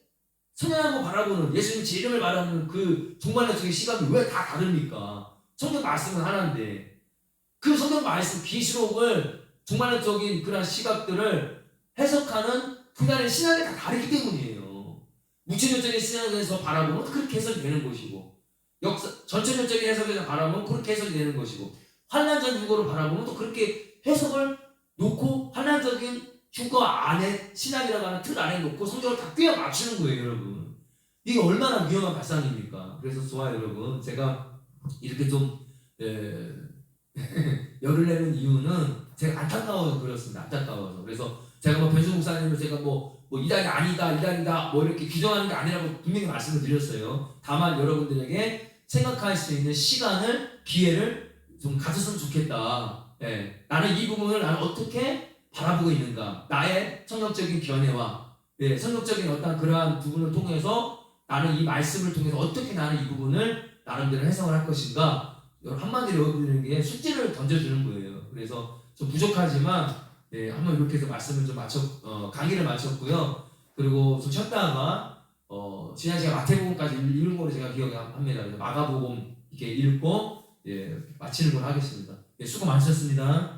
선양하고 바라보는 예수님 제 이름을 말하는 그 종말론적인 시각이 왜 다 다릅니까? 성경 말씀은 하나인데 그 성경 말씀 계시록을 종말론적인 그런 시각들을 해석하는 그날의 신학이 다 다르기 때문이에요. 무천년적인 신학에서 바라보면 그렇게 해석이 되는 것이고, 전천년적인 해석에서 바라보면 그렇게 해석이 되는 것이고, 환란전 휴거로 바라보면 또 그렇게 해석을 놓고 환란적인 휴거 안에 신학이라고 하는 틀 안에 놓고 성경을 다 꿰어 맞추는 거예요, 여러분. 이게 얼마나 위험한 발상입니까? 그래서 저와 여러분 제가 이렇게 좀 열을 내는 이유는 제가 안타까워서 그렇습니다. 안타까워서. 그래서 제가 변수 목사님을 제가 이단이 아니다, 이단이다 이렇게 규정하는 게 아니라고 분명히 말씀을 드렸어요. 다만 여러분들에게 생각할 수 있는 시간을, 기회를 좀 가졌으면 좋겠다. 나는 이 부분을 나는 어떻게 바라보고 있는가, 나의 성경적인 견해와 성경적인 어떤 그러한 부분을 통해서 나는 이 말씀을 통해서 어떻게 나는 이 부분을 나름대로 해석을 할 것인가, 한마디로 여러분에게 숙제를 던져주는 거예요. 그래서 좀 부족하지만 한번 이렇게 해서 말씀을 좀 강의를 마쳤고요. 그리고 좀 쉬었다가 지난 시간 마태복음까지 읽은 거로 제가 기억합니다. 그래서 마가복음 이렇게 읽고 마치는 걸 하겠습니다. 수고 많으셨습니다.